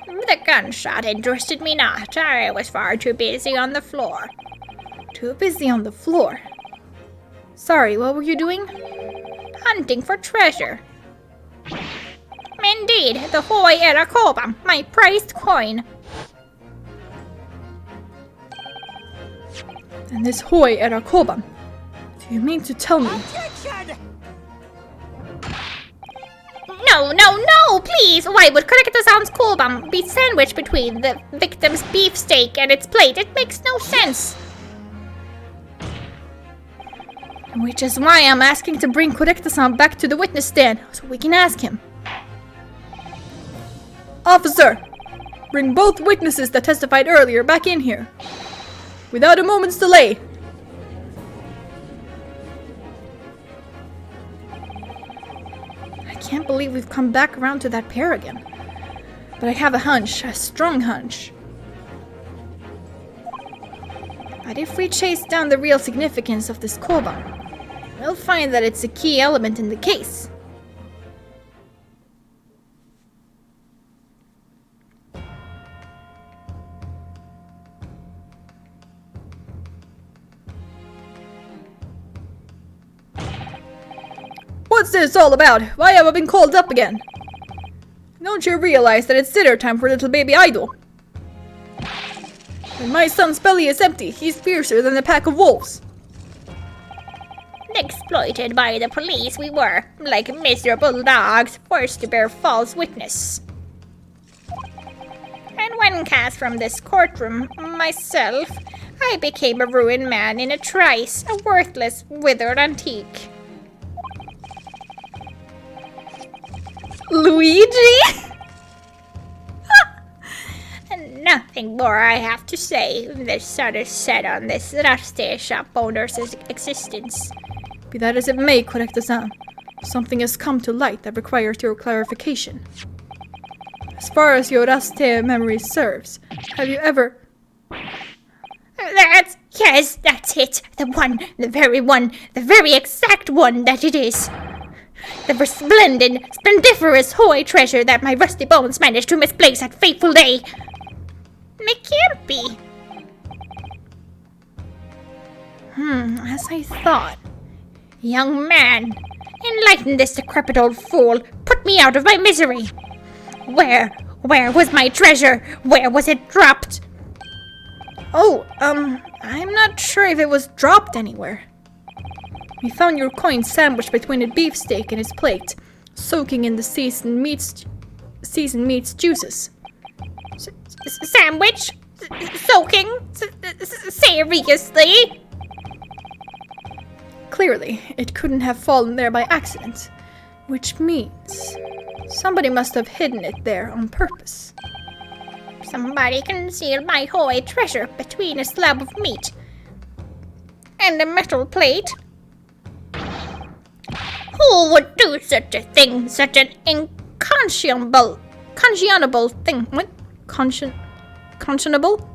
The gunshot interested me not. I was far too busy on the floor. Too busy on the floor? Sorry, what were you doing? Hunting for treasure. Indeed, the Hoi Era Koba, my prized coin. And this Hoi era Koban. Do you mean to tell me? Objection! No, please! Why would Kurekito-san's Koba be sandwiched between the victim's beefsteak and its plate? It makes no sense. Which is why I'm asking to bring Kurekito-san back to the witness stand so we can ask him. Officer! Bring both witnesses that testified earlier back in here. Without a moment's delay. I can't believe we've come back around to that pair again. But I have a hunch, a strong hunch. But if we chase down the real significance of this Koban, we'll find that it's a key element in the case. What's this all about? Why have I been called up again? Don't you realize that it's dinner time for little baby Idol? When my son's belly is empty, he's fiercer than a pack of wolves. Exploited by the police we were, like miserable dogs, forced to bear false witness. And when cast from this courtroom, myself, I became a ruined man in a trice, a worthless, withered antique. Luigi? Nothing more I have to say. The sun is set on this rusty shop owner's existence. Be that as it may, Kurekito-san, something has come to light that requires your clarification. As far as your Raste memory serves, have you ever... Yes, that's it. The one, the very exact one that it is. The resplendent, splendiferous Hoi treasure that my rusty bones managed to misplace that fateful day. It can't be. As I thought. Young man, enlighten this decrepit old fool. Put me out of my misery. Where was my treasure? Where was it dropped? Oh, I'm not sure if it was dropped anywhere. We found your coin sandwiched between a beefsteak and his plate, soaking in the seasoned meat's juices. Sandwich? Soaking? Seriously? Clearly, it couldn't have fallen there by accident, which means somebody must have hidden it there on purpose. Somebody concealed my Hoi treasure between a slab of meat and a metal plate. Who would do such a thing? Such an unconscionable thing? What? Conscionable?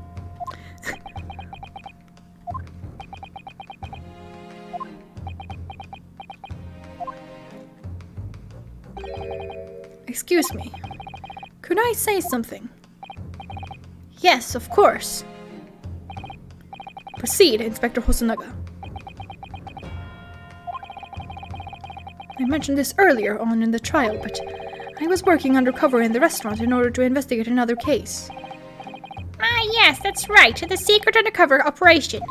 Excuse me. Could I say something? Yes, of course. Proceed, Inspector Hosonaga. I mentioned this earlier on in the trial, but I was working undercover in the restaurant in order to investigate another case. Ah, yes, that's right. The secret undercover operation.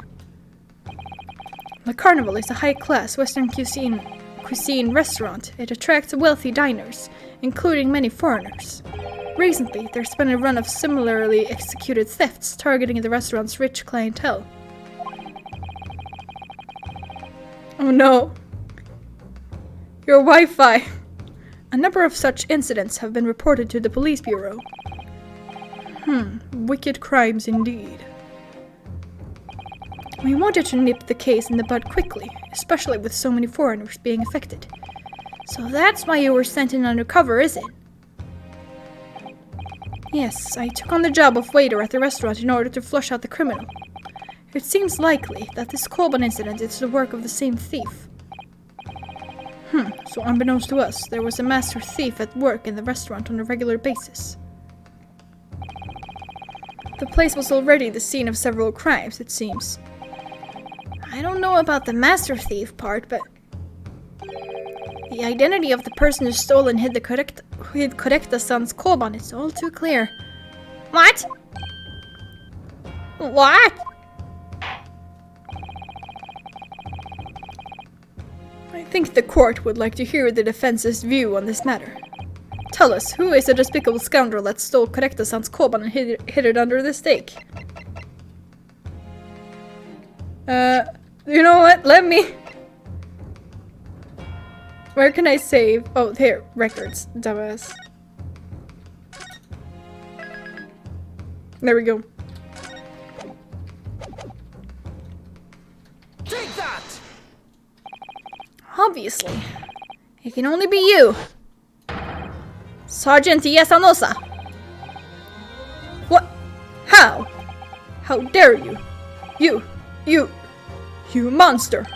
The Carnival is a high-class Western cuisine restaurant. It attracts wealthy diners, including many foreigners. Recently, there's been a run of similarly executed thefts targeting the restaurant's rich clientele. Oh no. Your Wi-Fi. A number of such incidents have been reported to the police bureau. Wicked crimes indeed. We wanted to nip the case in the bud quickly, especially with so many foreigners being affected. So that's why you were sent in undercover, is it? Yes, I took on the job of waiter at the restaurant in order to flush out the criminal. It seems likely that this Koban incident is the work of the same thief. So unbeknownst to us, there was a master thief at work in the restaurant on a regular basis. The place was already the scene of several crimes, it seems. I don't know about the master thief part, but the The identity of the person who stole and hid Correcta-san's koban is all too clear. What? What? I think the court would like to hear the defense's view on this matter. Tell us, who is the despicable scoundrel that stole Correcta-san's koban and hid it under the stake? You know what? Let me... Where can I save? Oh, here. Records. Dumbass. There we go. Take that! Obviously. It can only be you. Sergeant Yasanosa. What? How? How dare you? You monster.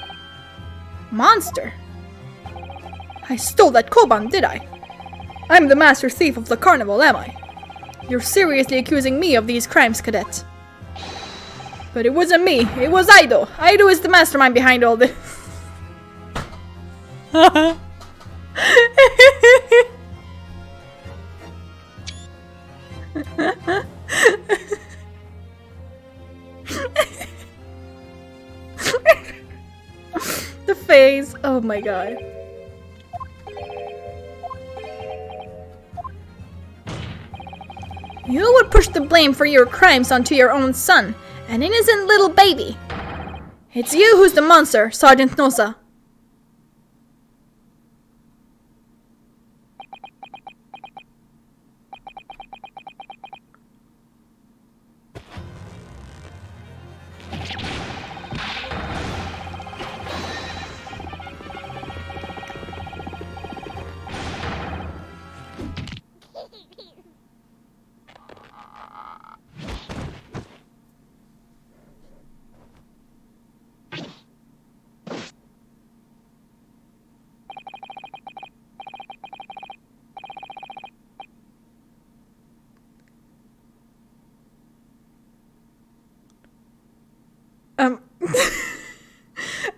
Monster? I stole that koban, did I? I'm the master thief of the carnival, am I? You're seriously accusing me of these crimes, cadet. But it wasn't me, it was Aido. Aido is the mastermind behind all this. The face, oh my god. You would push the blame for your crimes onto your own son, an innocent little baby. It's you who's the monster, Sergeant Nosa.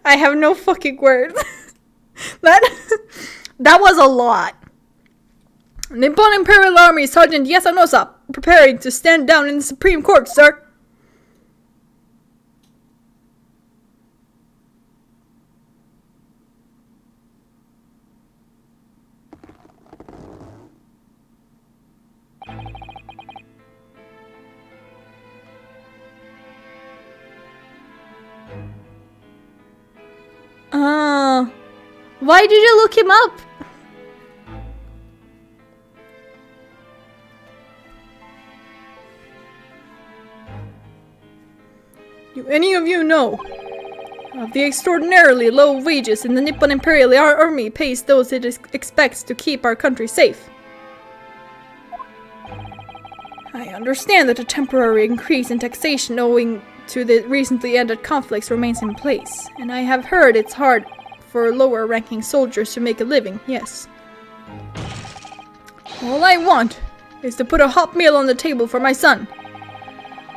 I have no fucking words. That was a lot. Nippon Imperial Army Sergeant Yasanosa, preparing to stand down in the Supreme Court, sir. Why did you look him up? Do any of you know of the extraordinarily low wages in the Nippon Imperial Army pays those it expects to keep our country safe? I understand that a temporary increase in taxation owing to the recently ended conflicts remains in place, and I have heard it's hard for lower-ranking soldiers to make a living, yes. All I want is to put a hot meal on the table for my son.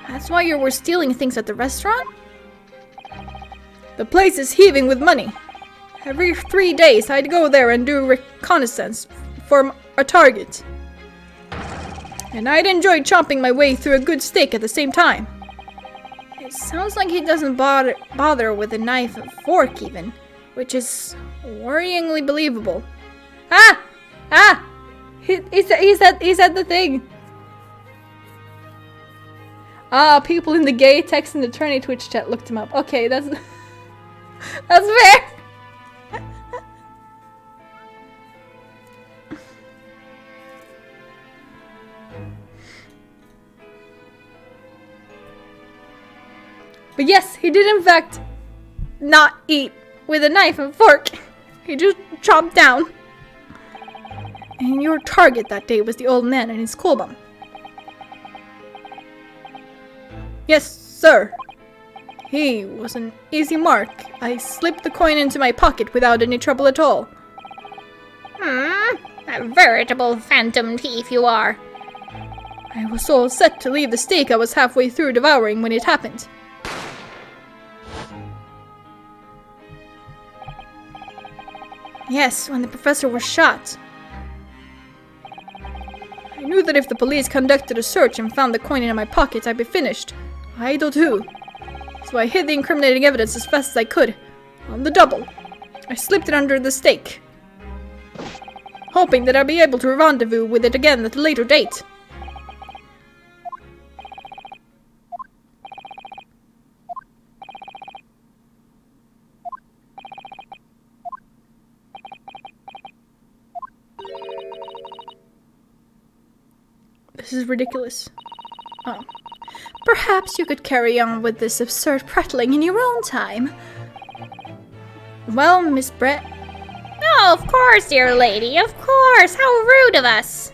That's why you were stealing things at the restaurant? The place is heaving with money. Every 3 days I'd go there and do reconnaissance for a target. And I'd enjoy chopping my way through a good steak at the same time. It sounds like he doesn't bother with a knife and fork even, which is worryingly believable. He said the thing. People in the gay text and attorney Twitch chat looked him up. Okay, that's fair. But yes, he did in fact not eat with a knife and fork. He just chopped down. And your target that day was the old man and his koban. Yes, sir. He was an easy mark. I slipped the coin into my pocket without any trouble at all. A veritable phantom thief you are. I was so set to leave the steak I was halfway through devouring when it happened. Yes, when the professor was shot. I knew that if the police conducted a search and found the coin in my pocket, I'd be finished. I do too. So I hid the incriminating evidence as fast as I could. On the double. I slipped it under the stake, hoping that I'd be able to rendezvous with it again at a later date. This is ridiculous. Oh. Perhaps you could carry on with this absurd prattling in your own time. Well, Miss Brett. Oh, of course, dear lady, of course. How rude of us.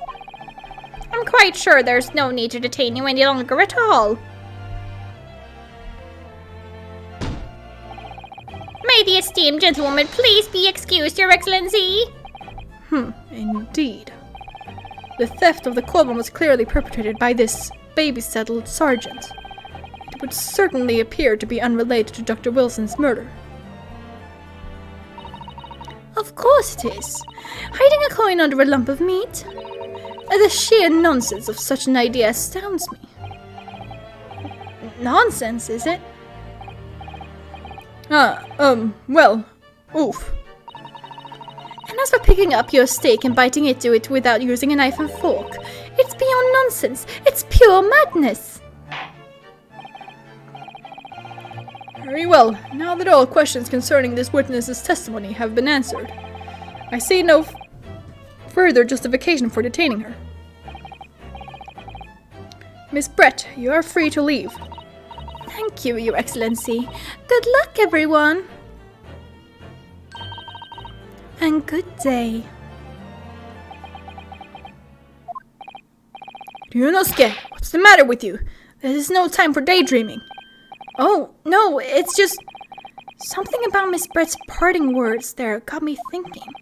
I'm quite sure there's no need to detain you any longer at all. May the esteemed gentlewoman please be excused, Your Excellency. Indeed. The theft of the coin was clearly perpetrated by this baby-saddled sergeant. It would certainly appear to be unrelated to Dr. Wilson's murder. Of course it is. Hiding a coin under a lump of meat? The sheer nonsense of such an idea astounds me. Nonsense, is it? Well, oof. And as for picking up your steak and biting into it without using a knife and fork, it's beyond nonsense. It's pure madness. Very well. Now that all questions concerning this witness's testimony have been answered, I see no further justification for detaining her. Miss Brett, you are free to leave. Thank you, Your Excellency. Good luck, everyone. And good day. Ryunosuke, what's the matter with you? This is no time for daydreaming. Oh, no, it's just something about Miss Brett's parting words there got me thinking.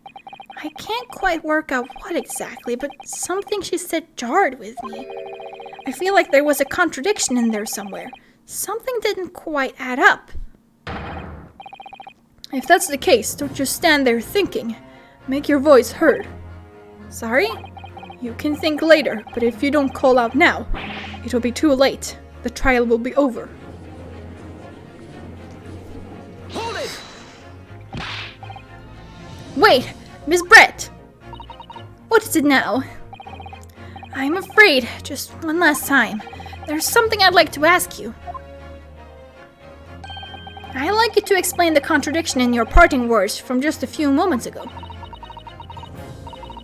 I can't quite work out what exactly, but something she said jarred with me. I feel like there was a contradiction in there somewhere. Something didn't quite add up. If that's the case, don't just stand there thinking. Make your voice heard. Sorry? You can think later, but if you don't call out now, it'll be too late. The trial will be over. Hold it! Wait! Miss Brett! What is it now? I'm afraid, just one last time, there's something I'd like to ask you. I'd like you to explain the contradiction in your parting words from just a few moments ago.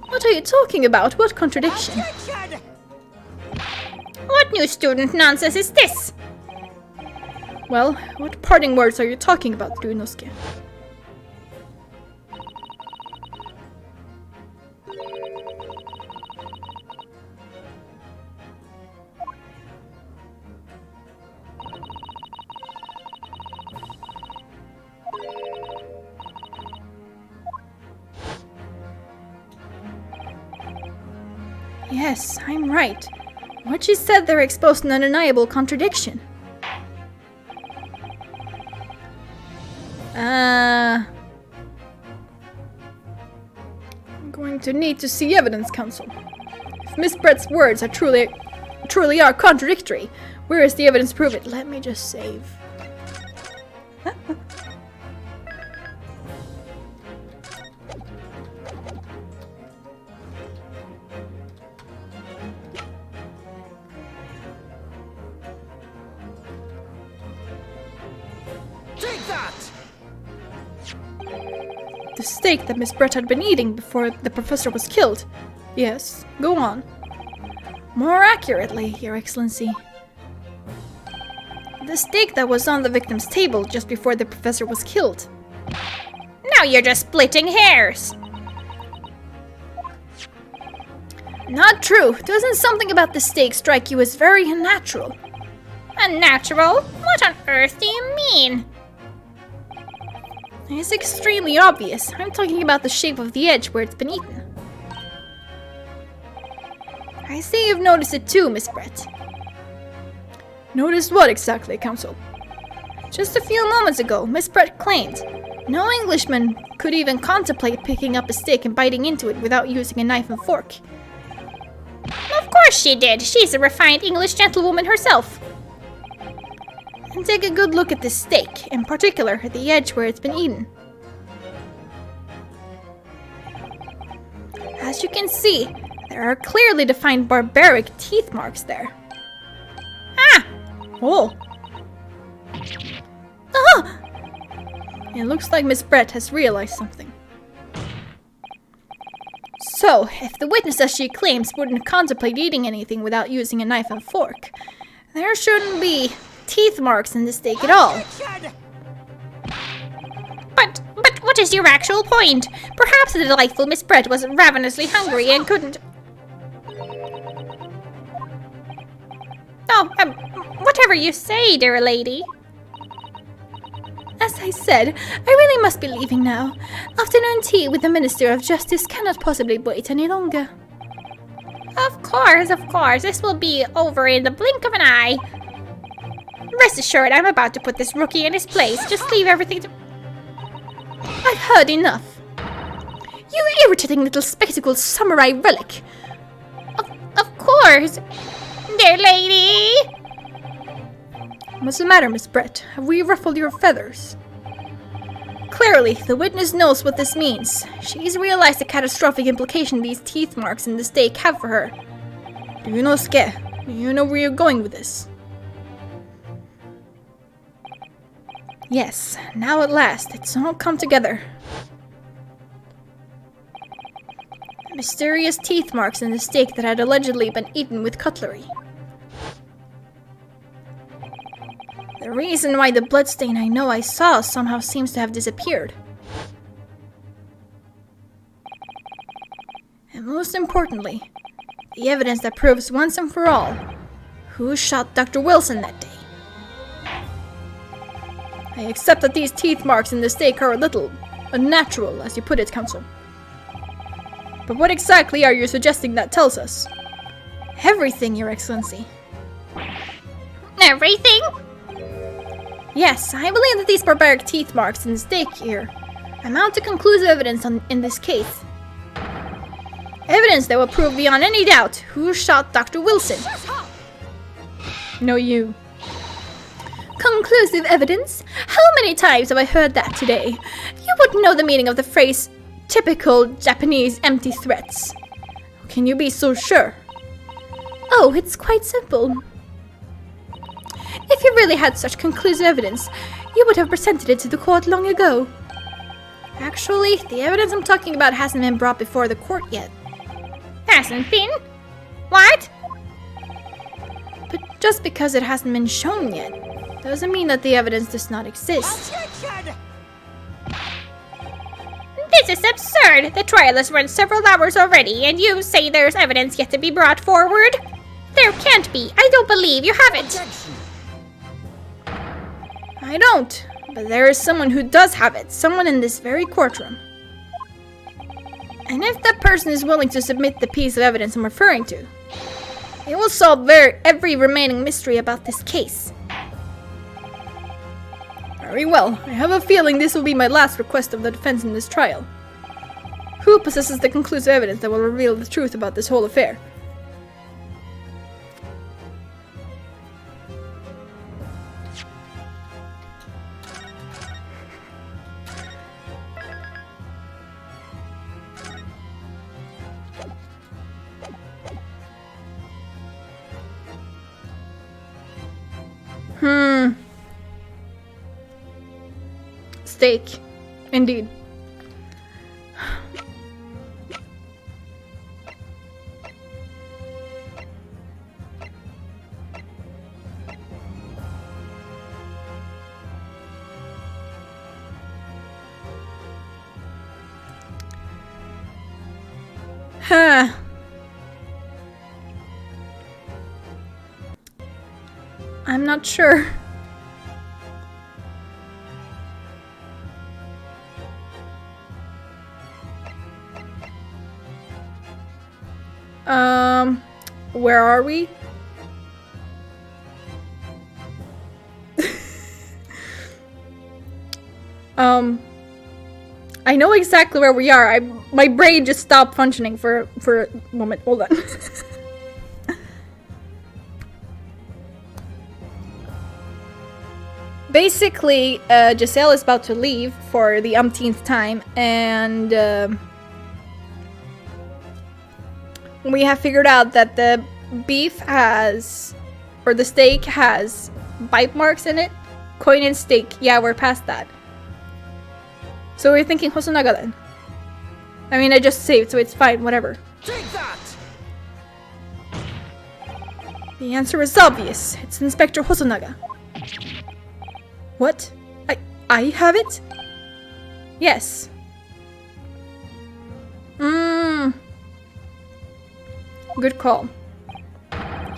What are you talking about? What contradiction? Objection! What new student nonsense is this? Well, what parting words are you talking about, Ryunosuke? Yes, I'm right. What she said there exposed an undeniable contradiction. I'm going to need to see evidence, Counsel. If Miss Brett's words are truly are contradictory, where is the evidence to prove it? Let me just save. Take that! The steak that Miss Brett had been eating before the professor was killed. Yes, go on. More accurately, Your Excellency. The steak that was on the victim's table just before the professor was killed. Now you're just splitting hairs. Not true. Doesn't something about the steak strike you as very unnatural? Unnatural? What on earth do you mean? It's extremely obvious. I'm talking about the shape of the edge where it's been eaten. I see you've noticed it too, Miss Brett. Noticed what exactly, Counsel? Just a few moments ago, Miss Brett claimed No Englishman could even contemplate picking up a stick and biting into it without using a knife and fork. Of course she did. She's a refined English gentlewoman herself. And take a good look at this steak, in particular at the edge where it's been eaten. As you can see, there are clearly defined barbaric teeth marks there. Ah! Oh! Ah! It looks like Miss Brett has realized something. So, if the witness, as she claims, wouldn't contemplate eating anything without using a knife and fork, there shouldn't be teeth marks in the steak at all. But what is your actual point? Perhaps the delightful Miss Brett was ravenously hungry and couldn't... Oh, whatever you say, dear lady. As I said, I really must be leaving now. Afternoon tea with the Minister of Justice cannot possibly wait any longer. Of course. This will be over in the blink of an eye. Rest assured, I'm about to put this rookie in his place. Just leave everything to... I've heard enough. You irritating little spectacled samurai relic. Of course, dear lady. What's the matter, Miss Brett? Have we ruffled your feathers? Clearly, the witness knows what this means. She's realized the catastrophic implication these teeth marks in the steak have for her. Do you know, Ske? Do you know where you're going with this? Yes, now at last, it's all come together. Mysterious teeth marks in the steak that had allegedly been eaten with cutlery. The reason why the bloodstain I know I saw somehow seems to have disappeared. And most importantly, the evidence that proves once and for all who shot Dr. Wilson that day. I accept that these teeth marks in the steak are a little unnatural, as you put it, Counsel. But what exactly are you suggesting that tells us? Everything, Your Excellency. Everything? Yes, I believe that these barbaric teeth marks in the steak here amount to conclusive evidence in this case. Evidence that will prove beyond any doubt who shot Dr. Wilson. No, you. Conclusive evidence? How many times have I heard that today? You wouldn't know the meaning of the phrase, typical Japanese empty threats. Can you be so sure? Oh, it's quite simple. If you really had such conclusive evidence, you would have presented it to the court long ago. Actually, the evidence I'm talking about hasn't been brought before the court yet. Hasn't been? What? But just because it hasn't been shown yet, doesn't mean that the evidence does not exist. This is absurd! The trial has run several hours already, and you say there's evidence yet to be brought forward? There can't be. I don't believe you have it. I don't, but there is someone who does have it, someone in this very courtroom. And if that person is willing to submit the piece of evidence I'm referring to, it will solve every remaining mystery about this case. Very well, I have a feeling this will be my last request of the defense in this trial. Who possesses the conclusive evidence that will reveal the truth about this whole affair? Steak. Indeed. Huh. I'm not sure. Where are we? I know exactly where we are. My brain just stopped functioning for a moment. Hold on. Basically, Giselle is about to leave for the umpteenth time, and we have figured out that the beef has, or the steak has, bite marks in it. Coin and steak. Yeah, we're past that. So we're thinking Hosonaga then. I mean, I just saved, so it's fine, whatever. Take that! The answer is obvious. It's Inspector Hosonaga. What? I have it? Yes. Good call.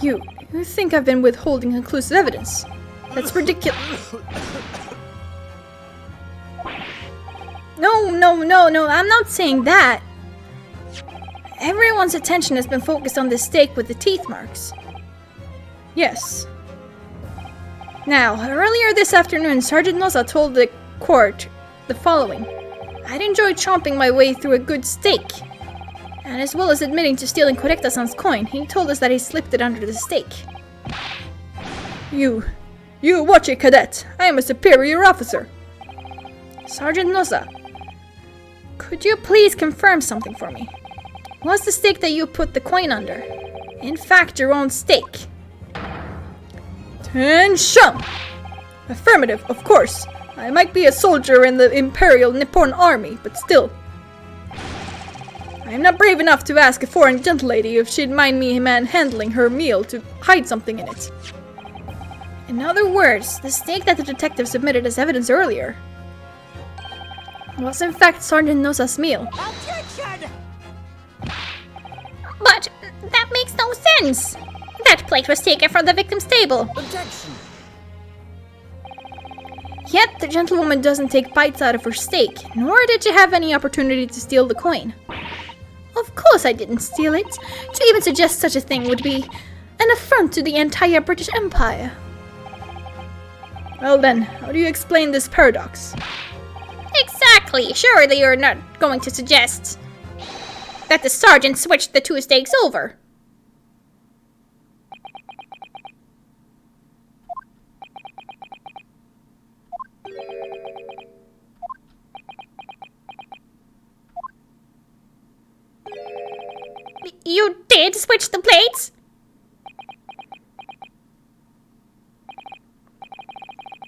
You think I've been withholding conclusive evidence? That's ridiculous. No, I'm not saying that. Everyone's attention has been focused on the steak with the teeth marks. Yes. Now, earlier this afternoon, Sergeant Noza told the court the following. I'd enjoy chomping my way through a good steak. And as well as admitting to stealing Correcta-san's coin, he told us that he slipped it under the steak. You watch it, cadet. I am a superior officer. Sergeant Noza, could you please confirm something for me? Was the steak that you put the coin under, in fact, your own steak? Attention! Affirmative, of course. I might be a soldier in the Imperial Nippon Army, but still. I am not brave enough to ask a foreign gentlelady if she'd mind me manhandling her meal to hide something in it. In other words, the steak that the detective submitted as evidence earlier was in fact Sergeant Noza's meal. Objection! But that makes no sense. That plate was taken from the victim's table. Objection! Yet the gentlewoman doesn't take bites out of her steak, nor did she have any opportunity to steal the coin. Of course I didn't steal it. To even suggest such a thing would be an affront to the entire British Empire. Well then, how do you explain this paradox? Exactly. Surely you're not going to suggest that the sergeant switched the two steaks over. You did switch the plates?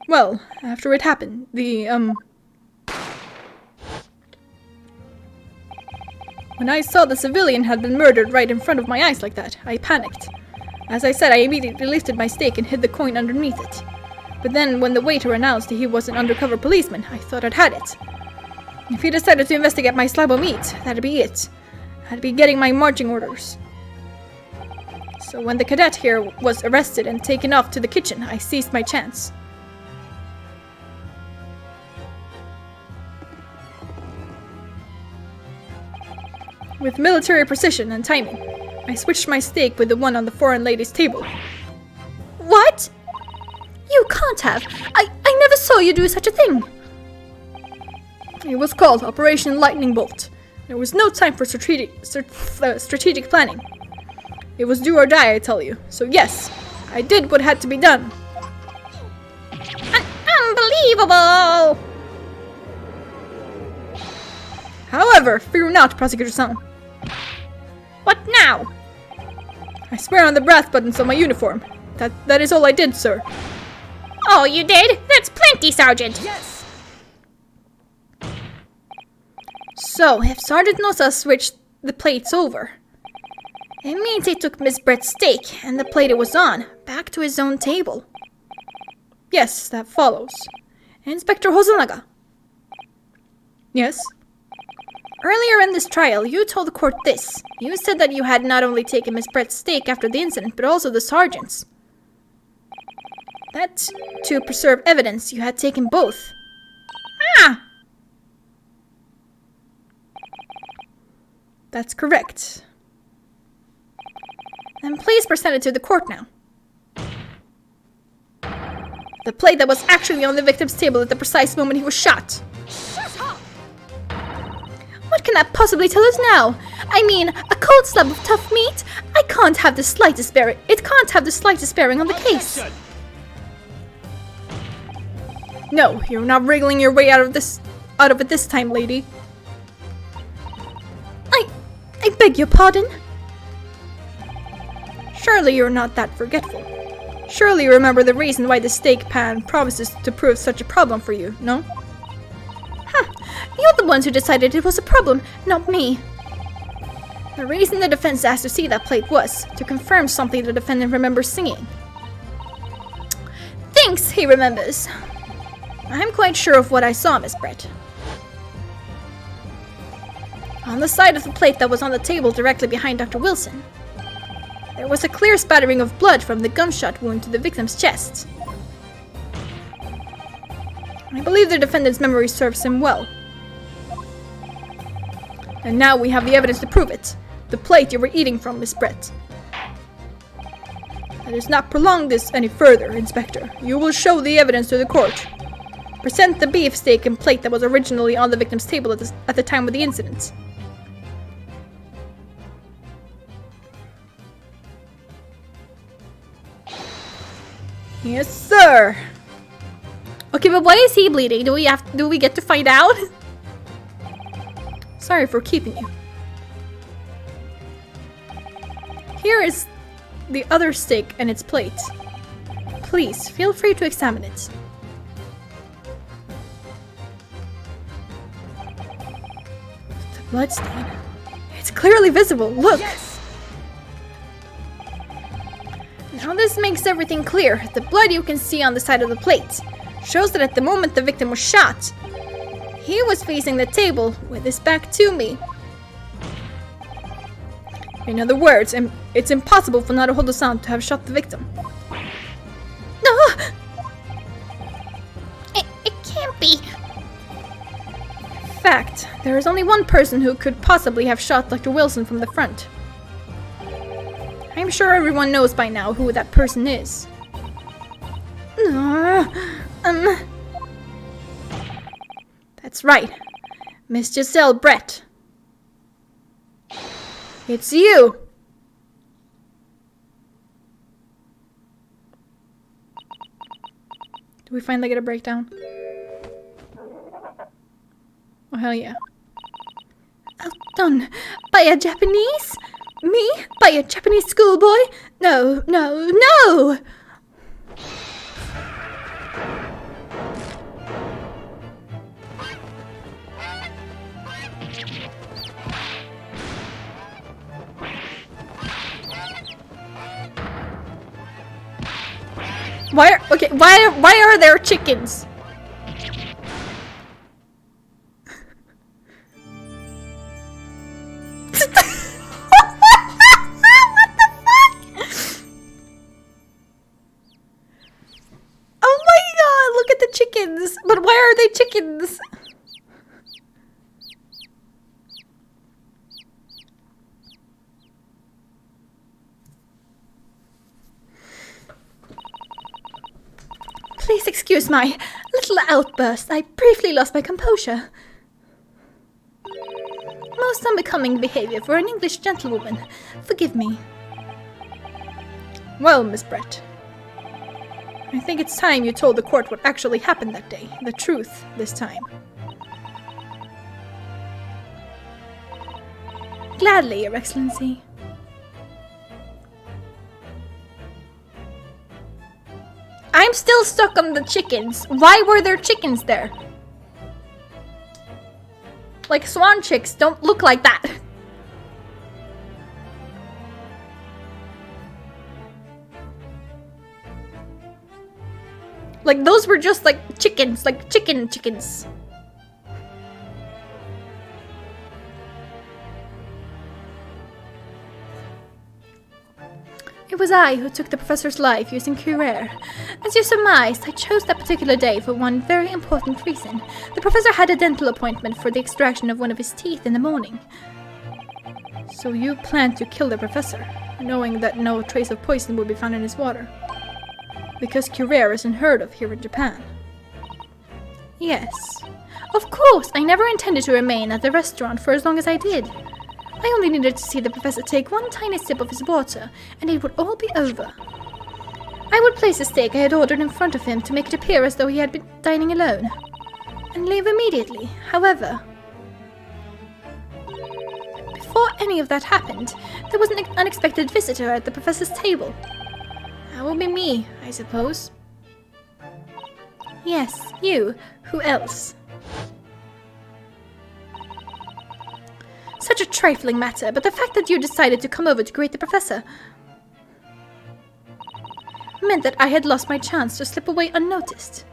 Well, after it happened, when I saw the civilian had been murdered right in front of my eyes like that, I panicked. As I said, I immediately lifted my steak and hid the coin underneath it. But then, when the waiter announced he was an undercover policeman, I thought I'd had it. If he decided to investigate my slab of meat, that'd be it. I'd be getting my marching orders. So when the cadet here was arrested and taken off to the kitchen, I seized my chance. With military precision and timing, I switched my steak with the one on the foreign lady's table. What? You can't have. I never saw you do such a thing. It was called Operation Lightning Bolt. There was no time for strategic planning. It was do or die, I tell you. So yes, I did what had to be done. Unbelievable! However, fear not, Prosecutor-san. What now? I swear on the brass buttons of my uniform. That is all I did, sir. Oh, you did? That's plenty, Sergeant. Yes! So, if Sergeant Noza switched the plates over, it means he took Miss Brett's steak and the plate it was on back to his own table. Yes, that follows. Inspector Hosonaga. Yes? Earlier in this trial, you told the court this. You said that you had not only taken Miss Brett's steak after the incident, but also the sergeant's. That, to preserve evidence, you had taken both. Ah! That's correct. Then please present it to the court now. The plate that was actually on the victim's table at the precise moment he was shot. Shut up! What can that possibly tell us now? I mean, a cold slab of tough meat? It can't have the slightest bearing on the case. Attention! No, you're not wriggling your way out of it this time, lady. I beg your pardon? Surely you're not that forgetful. Surely you remember the reason why the steak pan promises to prove such a problem for you, no? You're the ones who decided it was a problem, not me. The reason the defense asked to see that plate was to confirm something the defendant remembers singing. Thinks he remembers. I'm quite sure of what I saw, Miss Brett. On the side of the plate that was on the table directly behind Dr. Wilson, there was a clear spattering of blood from the gunshot wound to the victim's chest. I believe the defendant's memory serves him well. And now we have the evidence to prove it. The plate you were eating from, Miss Brett. Let us not prolong this any further, Inspector. You will show the evidence to the court. Present the beefsteak and plate that was originally on the victim's table at the time of the incident. Yes, sir. Okay, but why is he bleeding? Do we get to find out? Sorry for keeping you. Here is the other steak and its plate. Please, feel free to examine it. The bloodstain. It's clearly visible. Look! Yes! Now this makes everything clear. The blood you can see on the side of the plate shows that at the moment the victim was shot, he was facing the table with his back to me. In other words, it's impossible for Naruhodo-san to have shot the victim. No! It can't be. Fact, there is only one person who could possibly have shot Dr. Wilson from the front. I'm sure everyone knows by now who that person is. That's right. Miss Giselle Brett. It's you! Do we finally get a breakdown? Oh, hell yeah. Outdone by a Japanese? Me? By a Japanese schoolboy? No, no, no! Why are there chickens? Chickens, but why are they chickens? Please excuse my little outburst. I briefly lost my composure. Most unbecoming behavior for an English gentlewoman. Forgive me. Well, Miss Brett, I think it's time you told the court what actually happened that day. The truth, this time. Gladly, Your Excellency. I'm still stuck on the chickens. Why were there chickens there? Like, swan chicks don't look like that. Like, those were just like chickens, like chickens. It was I who took the professor's life using Cuiraire. As you surmised, I chose that particular day for one very important reason. The professor had a dental appointment for the extraction of one of his teeth in the morning. So you planned to kill the professor, knowing that no trace of poison would be found in his water. Because Cuiraire is unheard of here in Japan. Yes. Of course, I never intended to remain at the restaurant for as long as I did. I only needed to see the professor take one tiny sip of his water, and it would all be over. I would place the steak I had ordered in front of him to make it appear as though he had been dining alone, and leave immediately. However, before any of that happened, there was an unexpected visitor at the professor's table. That would be me, I suppose. Yes, you. Who else? Such a trifling matter, but the fact that you decided to come over to greet the professor meant that I had lost my chance to slip away unnoticed.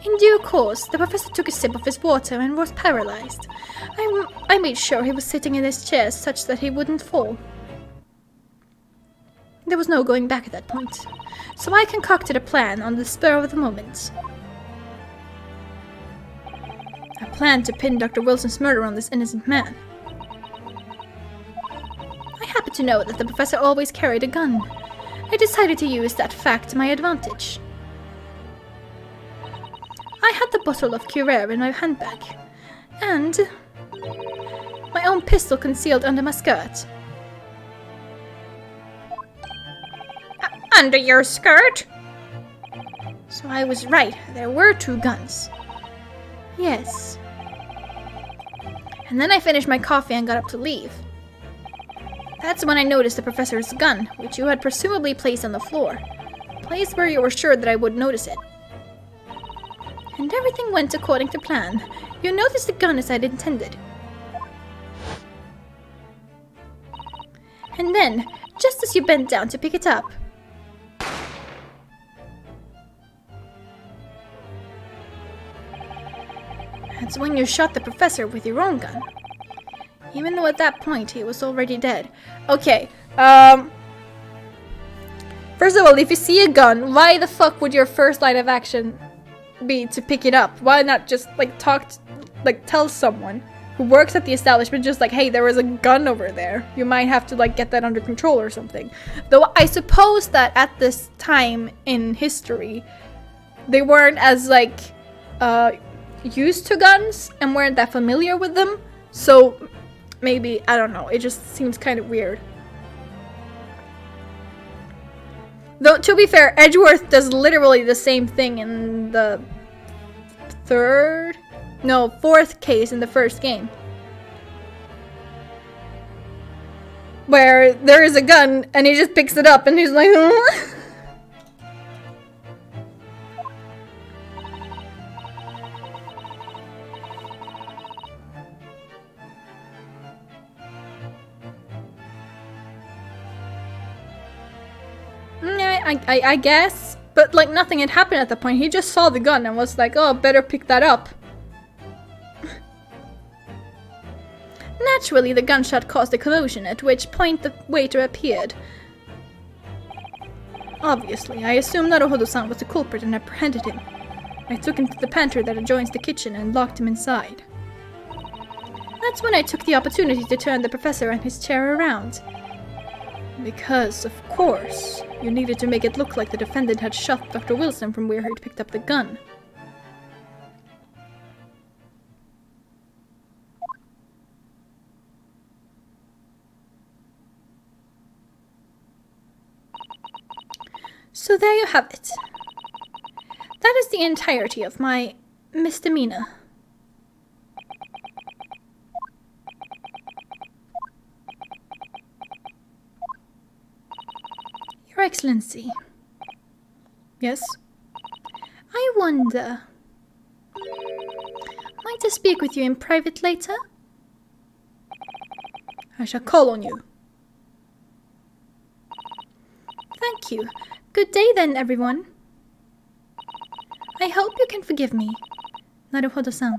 In due course, the professor took a sip of his water and was paralyzed. I made sure he was sitting in his chair such that he wouldn't fall. There was no going back at that point, so I concocted a plan on the spur of the moment. A plan to pin Dr. Wilson's murder on this innocent man. I happened to know that the professor always carried a gun. I decided to use that fact to my advantage. I had the bottle of Curare in my handbag, and my own pistol concealed under my skirt. Under your skirt? So I was right, there were 2 guns. Yes. And then I finished my coffee and got up to leave. That's when I noticed the professor's gun, which you had presumably placed on the floor, a place where you were sure that I would notice it. And everything went according to plan. You noticed the gun as I'd intended. And then, just as you bent down to pick it up, that's when you shot the professor with your own gun. Even though at that point he was already dead. Okay, first of all, if you see a gun, why the fuck would your first line of action be to pick it up? Why not just, tell someone who works at the establishment, just hey, there was a gun over there. You might have to, get that under control or something. Though I suppose that at this time in history, they weren't as, used to guns and weren't that familiar with them, so maybe, I don't know, it just seems kind of weird. Though, to be fair, Edgeworth does literally the same thing in the 4th case in the first game, where there is a gun and he just picks it up and he's like, I guess, but nothing had happened at that point. He just saw the gun and was like, oh, better pick that up. Naturally, the gunshot caused a commotion, at which point the waiter appeared. Obviously, I assumed Naruhodo-san was the culprit and apprehended him. I took him to the pantry that adjoins the kitchen and locked him inside. That's when I took the opportunity to turn the professor and his chair around. Because, of course, you needed to make it look like the defendant had shot Dr. Wilson from where he'd picked up the gun. So there you have it. That is the entirety of my misdemeanor. Your Excellency. Yes? I wonder... might I speak with you in private later? I shall call on you. Thank you. Good day then, everyone. I hope you can forgive me, Naruhodo-san.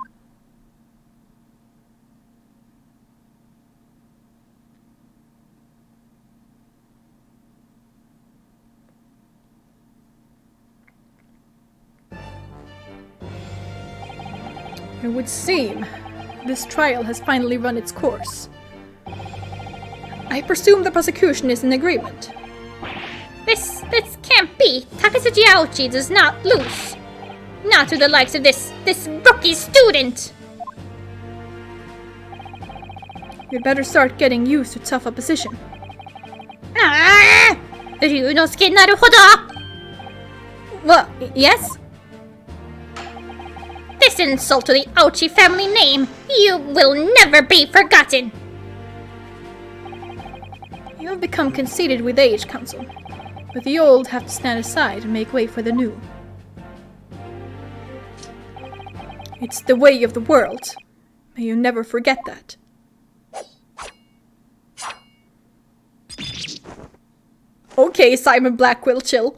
It would seem this trial has finally run its course. I presume the prosecution is in agreement. This can't be. Takasuji Aochi does not lose. Not to the likes of this rookie student! You'd better start getting used to tough opposition. Ah! Ryunosuke Naruhodo! What? Yes? This insult to the Ouchi family name, you will never be forgotten! You have become conceited with age, Council. But the old have to stand aside and make way for the new. It's the way of the world. May you never forget that. Okay, Simon Blackwell, chill.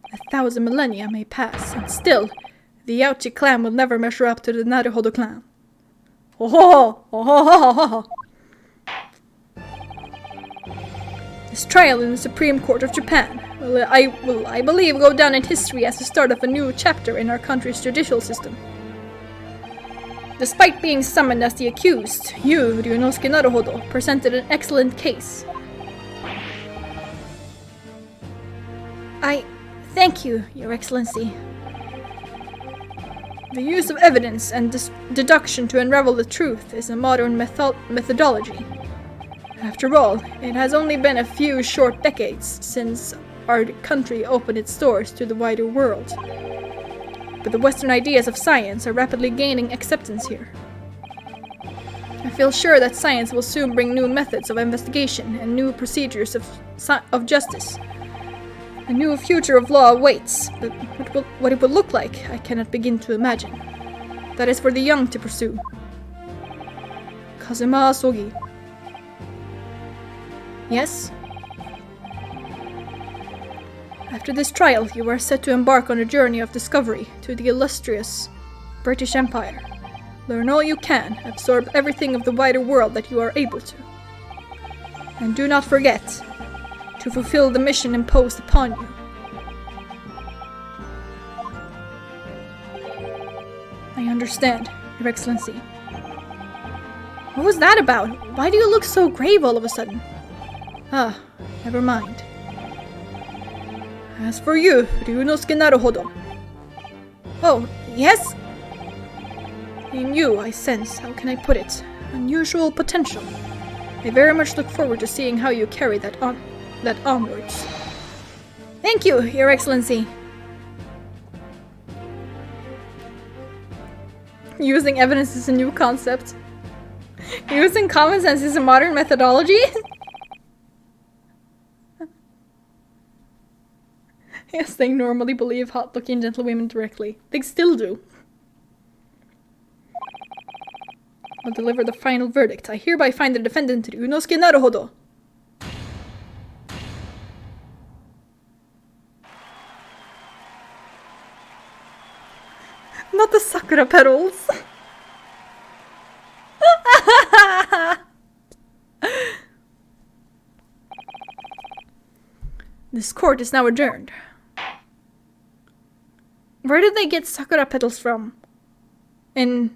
1,000 millennia may pass, and still, the Ouchi clan will never measure up to the Naruhodo clan. Oh ho ho ho ho ho ho. This trial in the Supreme Court of Japan will, I believe, go down in history as the start of a new chapter in our country's judicial system. Despite being summoned as the accused, you, Ryunosuke Naruhodo, presented an excellent case. I thank you, Your Excellency. The use of evidence and deduction to unravel the truth is a modern methodology. After all, it has only been a few short decades since our country opened its doors to the wider world. But the Western ideas of science are rapidly gaining acceptance here. I feel sure that science will soon bring new methods of investigation and new procedures of justice. A new future of law awaits, but what it will look like, I cannot begin to imagine. That is for the young to pursue. Kazuma Asogi. Yes? After this trial, you are set to embark on a journey of discovery to the illustrious British Empire. Learn all you can, absorb everything of the wider world that you are able to. And do not forget to fulfill the mission imposed upon you. I understand, Your Excellency. What was that about? Why do you look so grave all of a sudden? Ah, never mind. As for you, Ryunosuke Naruhodo. Oh, yes? In you, I sense, how can I put it, unusual potential. I very much look forward to seeing how you carry that onwards. Thank you, Your Excellency. Using evidence is a new concept. Using common sense is a modern methodology? Yes, they normally believe hot-looking gentlewomen directly. They still do. I'll deliver the final verdict. I hereby find the defendant Ryunosuke Naruhodo. Not the sakura petals. This court is now adjourned. Where did they get sakura petals from? In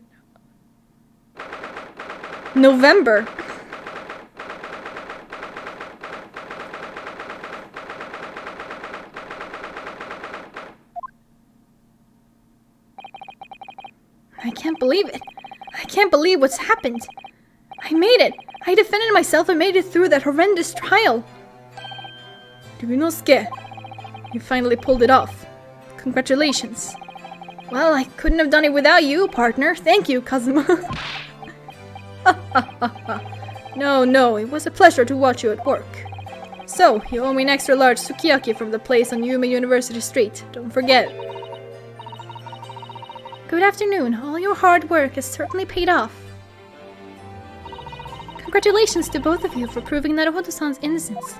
November. I can't believe it. I can't believe what's happened. I made it. I defended myself and made it through that horrendous trial. Ryunosuke, you finally pulled it off. Congratulations. Well, I couldn't have done it without you, partner. Thank you, Kazuma. No, it was a pleasure to watch you at work. So, you owe me an extra large sukiyaki from the place on Yuma University Street. Don't forget. Good afternoon. All your hard work has certainly paid off. Congratulations to both of you for proving Naruhodo-san's innocence.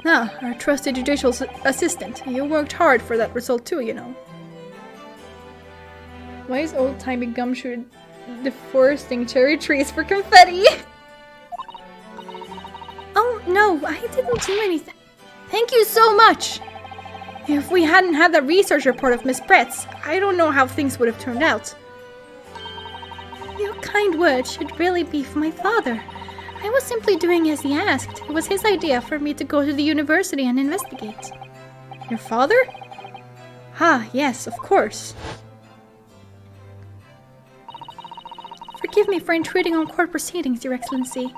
Ah, our trusted judicial assistant. You worked hard for that result too, you know. Why is old-timey Gumshoe deforesting cherry trees for confetti? Oh, no, I didn't do anything. Thank you so much! If we hadn't had the research report of Miss Bretz, I don't know how things would have turned out. Your kind words should really be for my father. I was simply doing as he asked. It was his idea for me to go to the university and investigate. Your father? Ah, yes, of course. Forgive me for intruding on court proceedings, Your Excellency.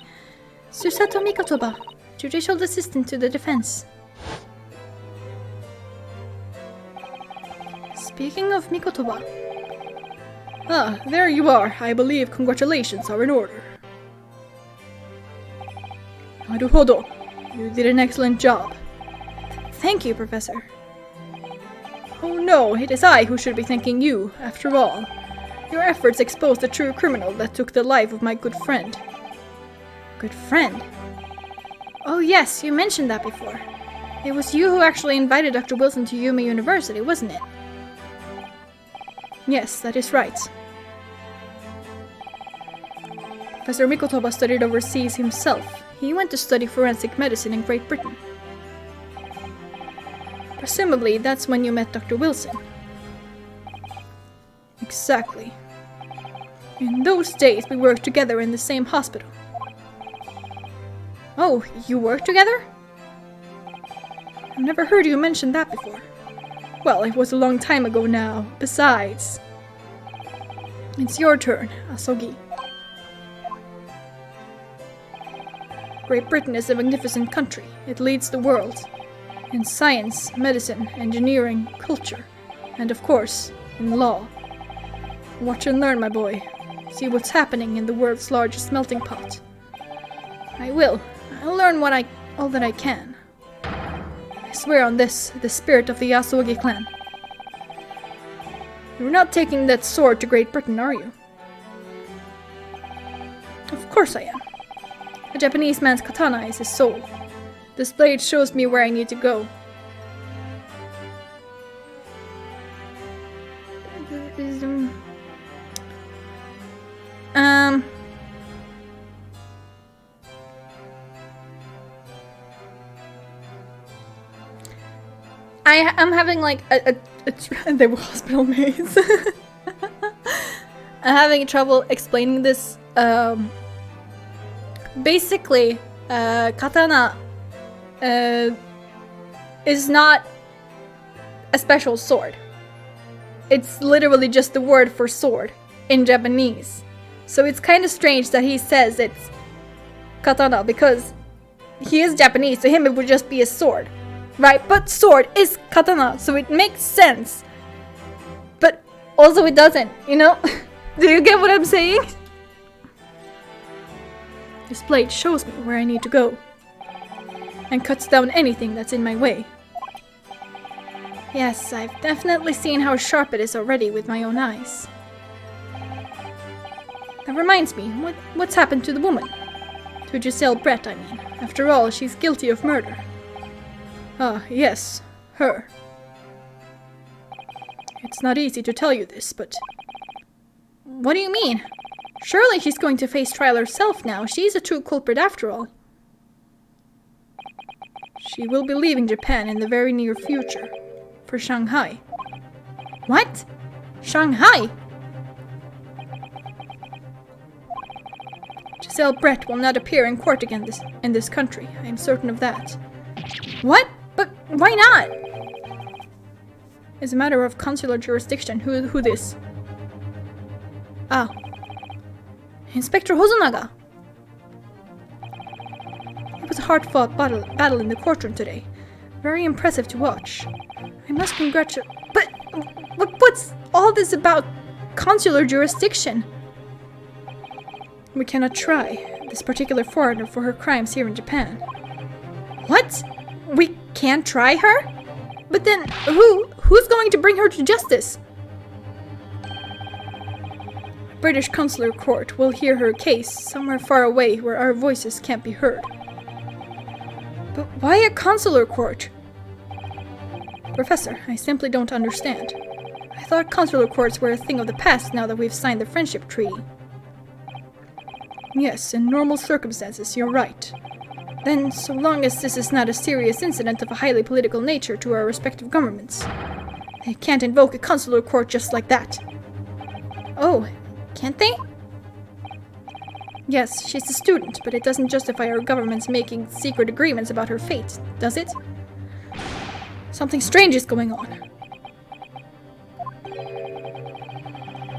Susato Mikotoba, Judicial Assistant to the Defense. Speaking of Mikotoba. Ah, there you are. I believe congratulations are in order. Naruhodo. You did an excellent job. Thank you, Professor. Oh no, it is I who should be thanking you, after all. Your efforts exposed the true criminal that took the life of my good friend. Good friend? Oh yes, you mentioned that before. It was you who actually invited Dr. Wilson to Yuma University, wasn't it? Yes, that is right. Professor Mikotoba studied overseas himself. He went to study forensic medicine in Great Britain. Presumably, that's when you met Dr. Wilson. Exactly. In those days, we worked together in the same hospital. Oh, you worked together? I've never heard you mention that before. Well, it was a long time ago now. Besides... It's your turn, Asogi. Great Britain is a magnificent country. It leads the world. In science, medicine, engineering, culture, and of course, in law. Watch and learn, my boy. See what's happening in the world's largest melting pot. I will. I'll learn all that I can. I swear on this, the spirit of the Yasuogi clan. You're not taking that sword to Great Britain, are you? Of course I am. A Japanese man's katana is his soul. This blade shows me where I need to go. I'm having like they were hospital mates. I'm having trouble explaining this. Basically, katana is not a special sword. It's literally just the word for sword in Japanese. So it's kind of strange that he says it's katana because he is Japanese, so him it would just be a sword. Right? But sword is katana, so it makes sense. But also it doesn't, you know? Do you get what I'm saying? This blade shows me where I need to go. And cuts down anything that's in my way. Yes, I've definitely seen how sharp it is already with my own eyes. That reminds me, what's happened to the woman? To Giselle Brett, I mean. After all, she's guilty of murder. Ah, yes, her. It's not easy to tell you this, but... What do you mean? Surely she's going to face trial herself now. She's a true culprit after all. She will be leaving Japan in the very near future. For Shanghai. What? Shanghai? Giselle Brett will not appear in court again in this country. I am certain of that. What? But why not? It's a matter of consular jurisdiction. Who this? Ah. Inspector Hosonaga. It was a hard-fought battle in the courtroom today. Very impressive to watch. I must congratulate... But what's all this about consular jurisdiction? We cannot try this particular foreigner for her crimes here in Japan. What? We can't try her? But then who's going to bring her to justice? British consular court will hear her case somewhere far away where our voices can't be heard. But why a consular court? Professor, I simply don't understand. I thought consular courts were a thing of the past now that we've signed the friendship treaty. Yes, in normal circumstances, you're right. Then, so long as this is not a serious incident of a highly political nature to our respective governments, they can't invoke a consular court just like that. Oh, can't they? Yes, she's a student, but it doesn't justify our government's making secret agreements about her fate, does it? Something strange is going on.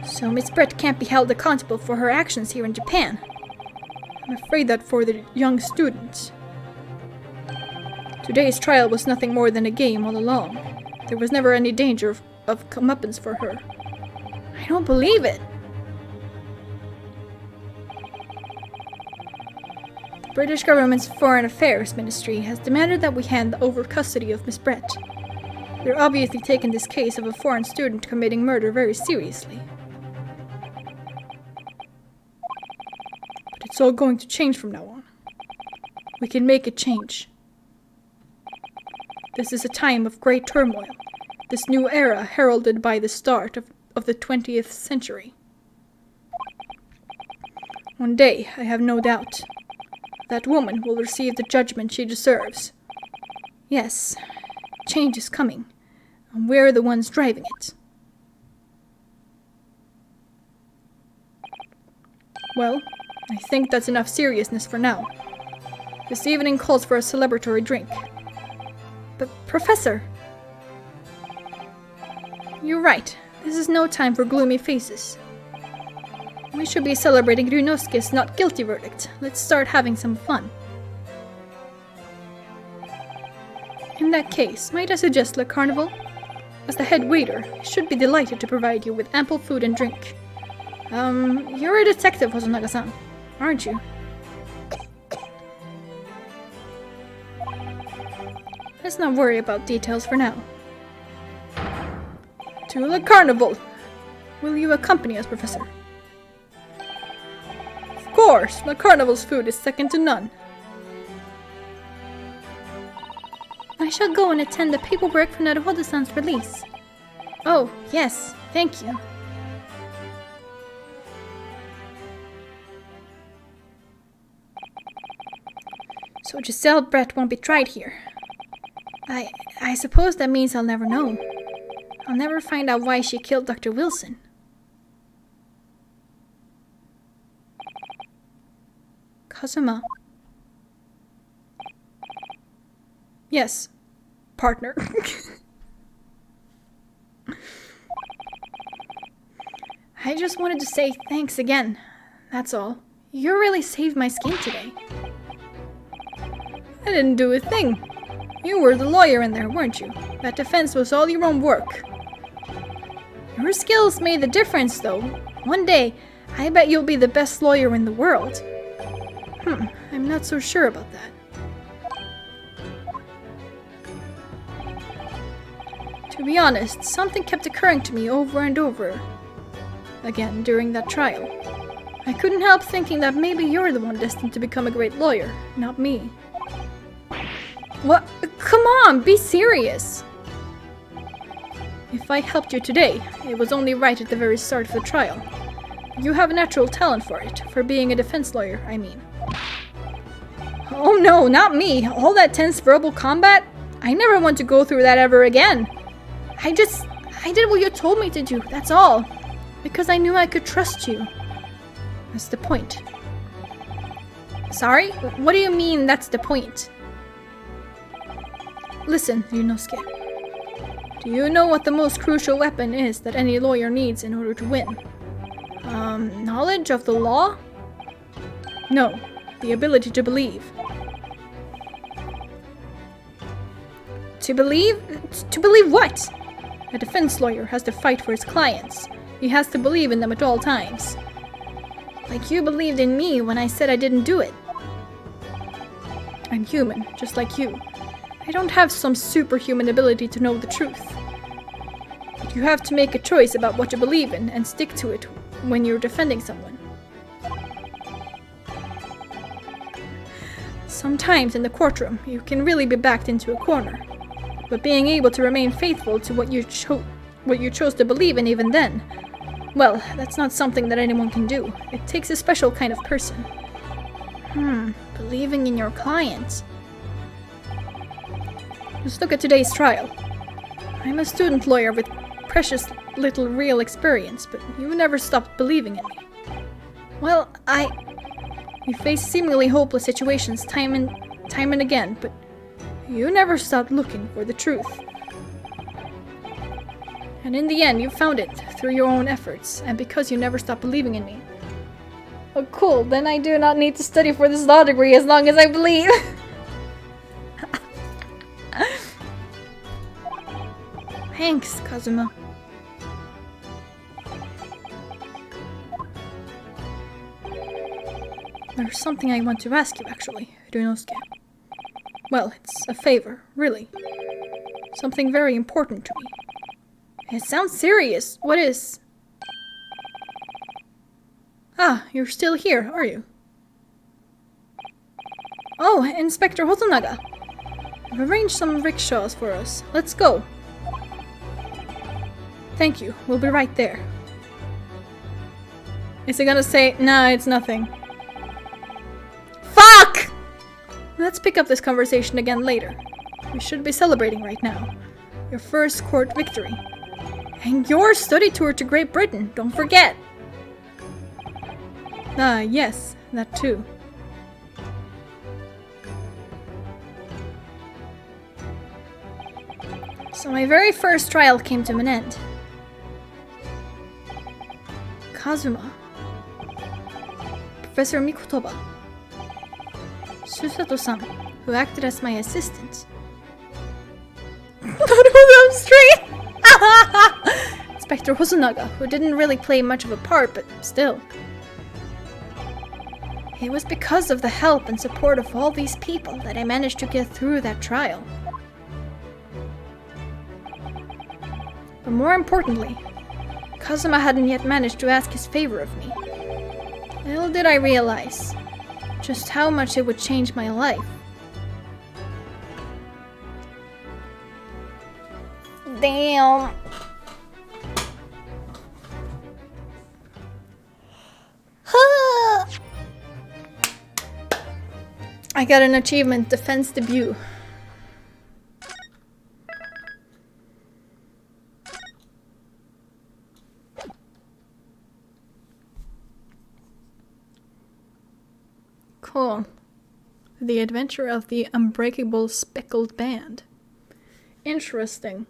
So Miss Brett can't be held accountable for her actions here in Japan. I'm afraid that for the young student. Today's trial was nothing more than a game all along. There was never any danger of comeuppance for her. I don't believe it. The British government's Foreign Affairs Ministry has demanded that we hand over custody of Miss Brett. They're obviously taking this case of a foreign student committing murder very seriously. But it's all going to change from now on. We can make it change. This is a time of great turmoil, this new era heralded by the start of the 20th century. One day, I have no doubt, that woman will receive the judgment she deserves. Yes, change is coming, and we're the ones driving it. Well, I think that's enough seriousness for now. This evening calls for a celebratory drink. But, Professor! You're right. This is no time for gloomy faces. We should be celebrating Ryunosuke's not guilty verdict. Let's start having some fun. In that case, might I suggest Le Carnival? As the head waiter, I should be delighted to provide you with ample food and drink. You're a detective, Hosonaga-san, aren't you? Let's not worry about details for now. To Le Carnival! Will you accompany us, Professor? Of course! Le Carnival's food is second to none. I shall go and attend the paperwork for Naruhodo-san's release. Oh, yes, thank you. So Giselle Brett won't be tried here. I suppose that means I'll never know. I'll never find out why she killed Dr. Wilson. Kazuma. Yes, partner. I just wanted to say thanks again. That's all. You really saved my skin today. I didn't do a thing. You were the lawyer in there, weren't you? That defense was all your own work. Your skills made the difference, though. One day, I bet you'll be the best lawyer in the world. I'm not so sure about that. To be honest, something kept occurring to me over and over again during that trial. I couldn't help thinking that maybe you're the one destined to become a great lawyer, not me. What? Come on, be serious! If I helped you today, it was only right at the very start of the trial. You have a natural talent for it, for being a defense lawyer, I mean. Oh no, not me! All that tense verbal combat? I never want to go through that ever again. I did what you told me to do, that's all. Because I knew I could trust you. That's the point. Sorry? What do you mean, that's the point? Listen, Ryunosuke. Do you know what the most crucial weapon is that any lawyer needs in order to win? Knowledge of the law? No, the ability to believe. To believe? To believe what? A defense lawyer has to fight for his clients. He has to believe in them at all times. Like you believed in me when I said I didn't do it. I'm human, just like you. I don't have some superhuman ability to know the truth. But you have to make a choice about what you believe in and stick to it when you're defending someone. Sometimes in the courtroom, you can really be backed into a corner. But being able to remain faithful to what you chose to believe in even then, well, that's not something that anyone can do. It takes a special kind of person. Believing in your clients. Just look at today's trial. I'm a student lawyer with precious little real experience, but you never stopped believing in me. Well, We face seemingly hopeless situations time and again, but you never stopped looking for the truth. And in the end, you found it through your own efforts, and because you never stopped believing in me. Oh, cool. Then I do not need to study for this law degree as long as I believe. Thanks, Kazuma. There's something I want to ask you, actually, Ryunosuke. Well, it's a favor, really. Something very important to me. It sounds serious. What is? Ah, you're still here, are you? Oh, Inspector Hotonaga. I've arranged some rickshaws for us. Let's go. Thank you. We'll be right there. Is he gonna say, nah, it's nothing? Fuck! Let's pick up this conversation again later. We should be celebrating right now. Your first court victory. And your study tour to Great Britain, don't forget! Ah, yes, that too. So my very first trial came to an end. Kazuma. Professor Mikotoba. Susato-san, who acted as my assistant. Not hold up straight! Inspector Hosonaga, who didn't really play much of a part, but still. It was because of the help and support of all these people that I managed to get through that trial. But more importantly, Kazuma hadn't yet managed to ask his favor of me. Little did I realize just how much it would change my life. Damn. I got an achievement, Defense Debut. Cool. The Adventure of the Unbreakable Speckled Band. Interesting.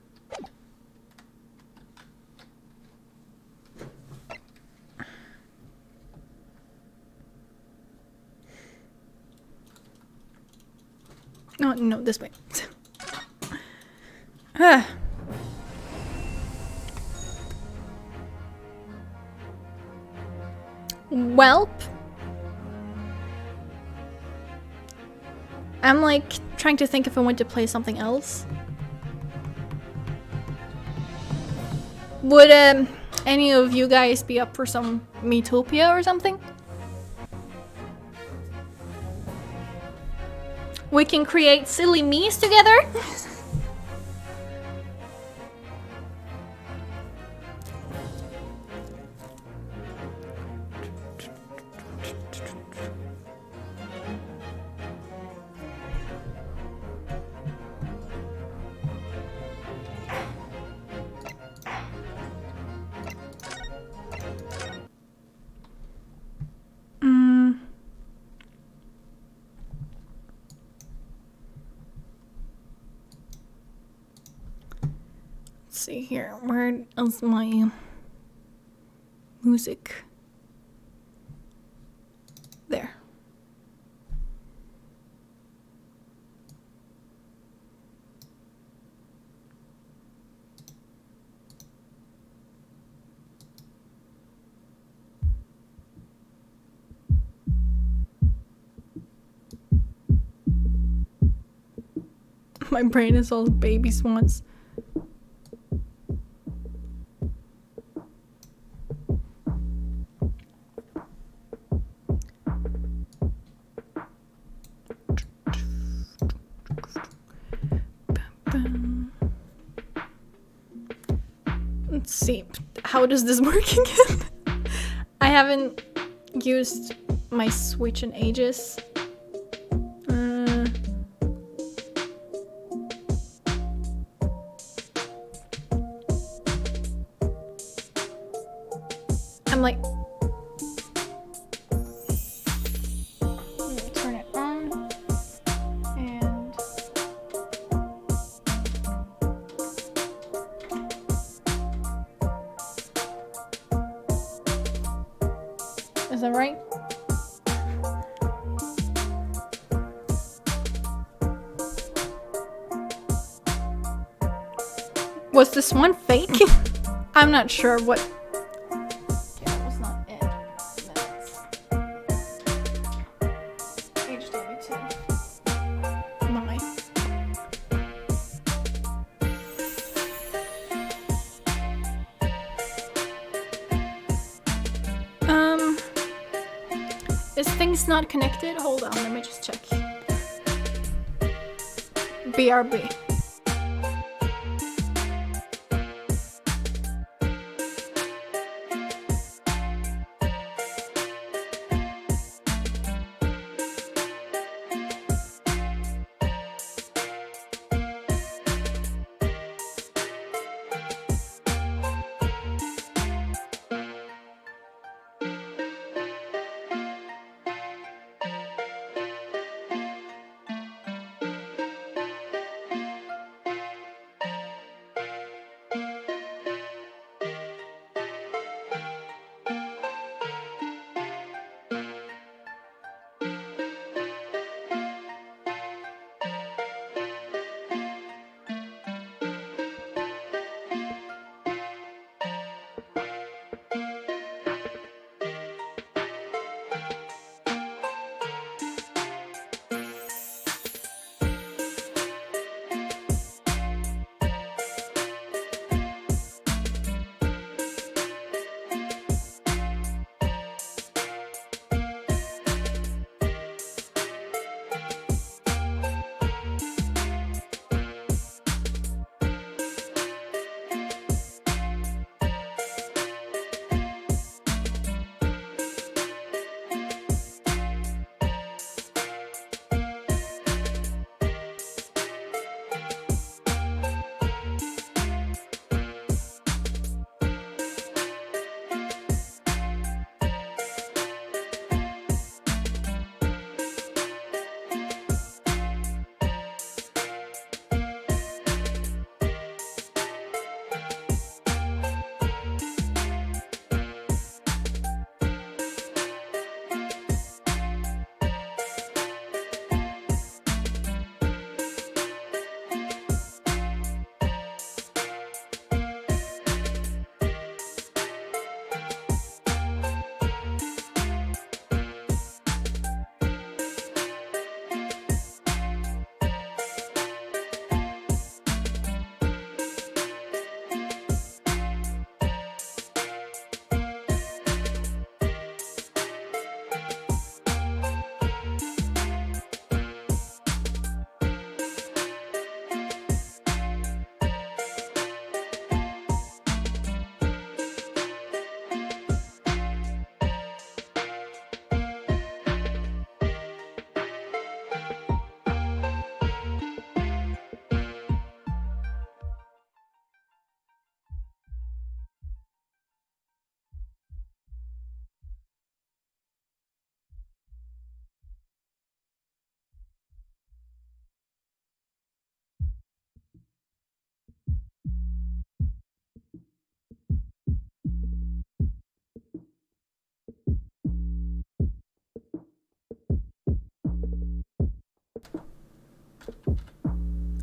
Oh, no, this way. Ah. Welp. I'm like trying to think if I want to play something else. Would any of you guys be up for some Miitopia or something? We can create silly me's together. See here, where is my music? There. My brain is all baby swans. Let's see, how does this work again? I haven't used my Switch in ages. I'm like... Is that right? Was this one fake? I'm not sure what. Okay, that was not it. Minutes. HW2. My. Is things not connected? Hold on, let me just check. BRB.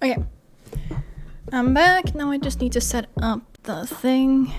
Okay. I'm back. Now I just need to set up the thing.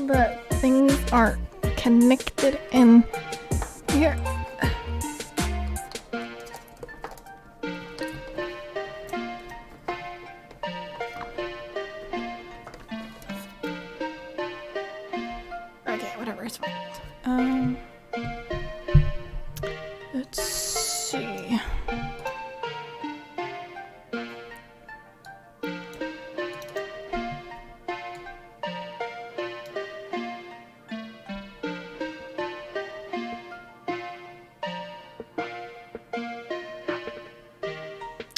that things are connected in here. Okay, whatever, it's fine. Let's see.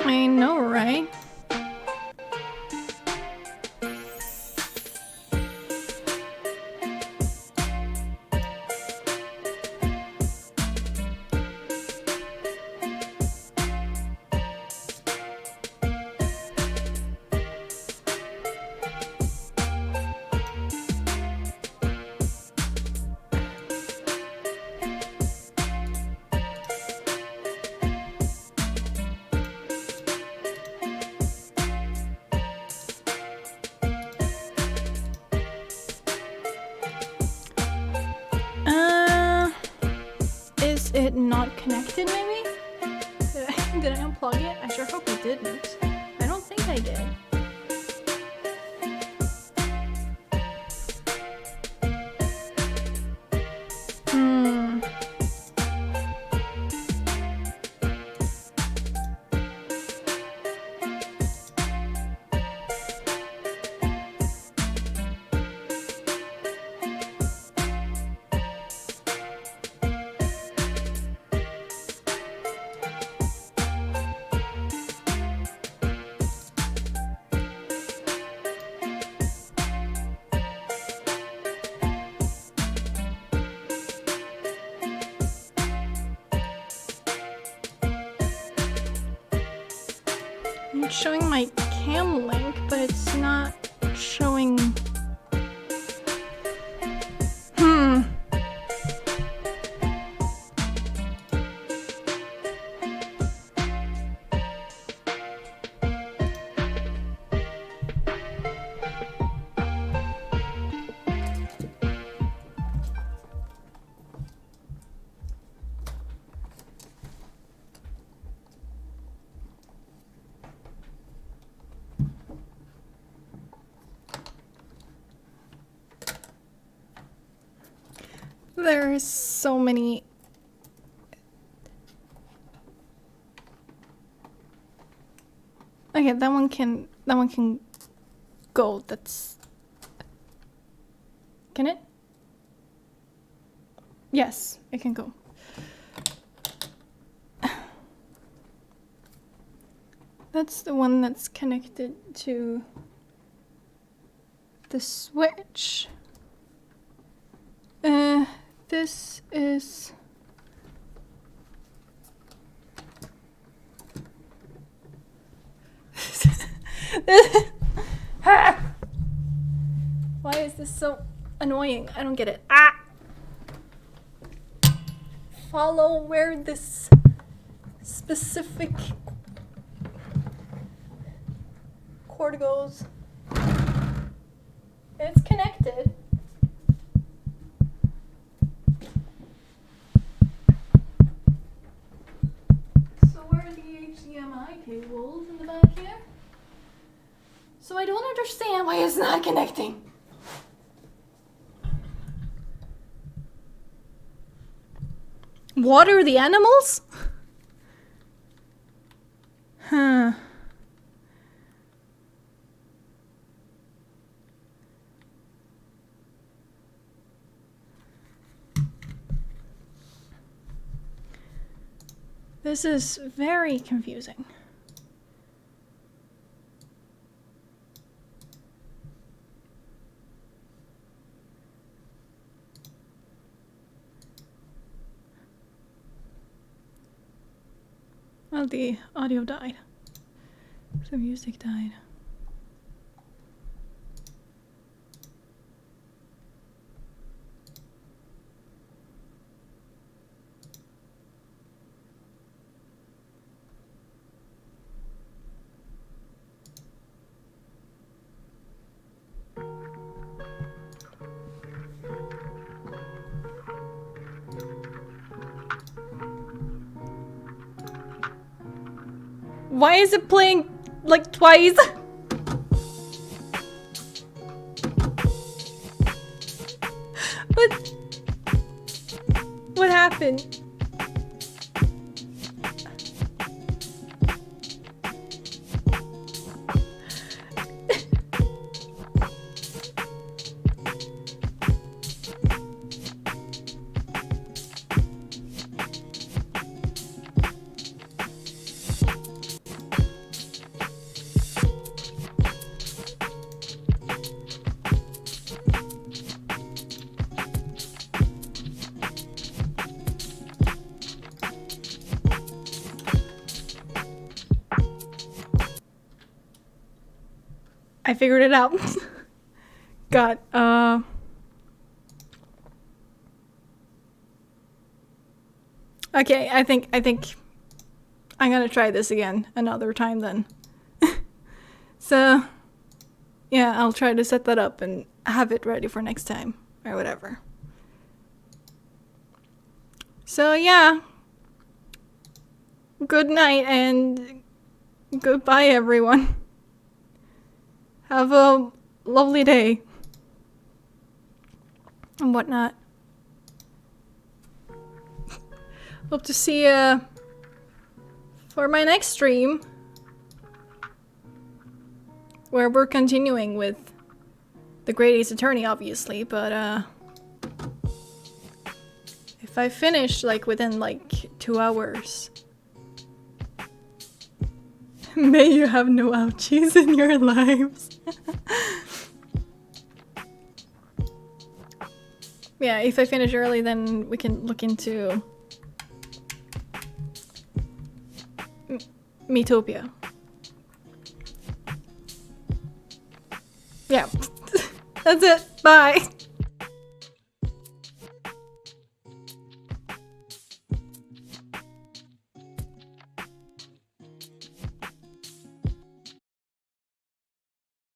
I know, right? Is it not connected maybe? Did I unplug it? I sure hope I didn't. I don't think I did. It's showing my cam link, but it's not showing. There's so many. Okay, that one can go. That's. Can it? Yes, it can go. That's the one that's connected to the switch. This is. Why is this so annoying? I don't get it. Follow where this specific cord goes. It's connected. So where are the HDMI cables in the back here? So I don't understand why it's not connecting. Water the animals? Huh. This is very confusing. Well, the audio died. The music died. Why is it playing like twice? What happened? I figured it out. God, okay, I think I'm gonna try this again another time then. So, yeah, I'll try to set that up and have it ready for next time or whatever. So, yeah. Good night and goodbye, everyone. Have a lovely day. And whatnot. Hope to see you for my next stream. Where we're continuing with the Great Ace Attorney, obviously, but if I finish like within like 2 hours, may you have no ouchies in your lives. Yeah, if I finish early, then we can look into Miitopia. Yeah, that's it. Bye.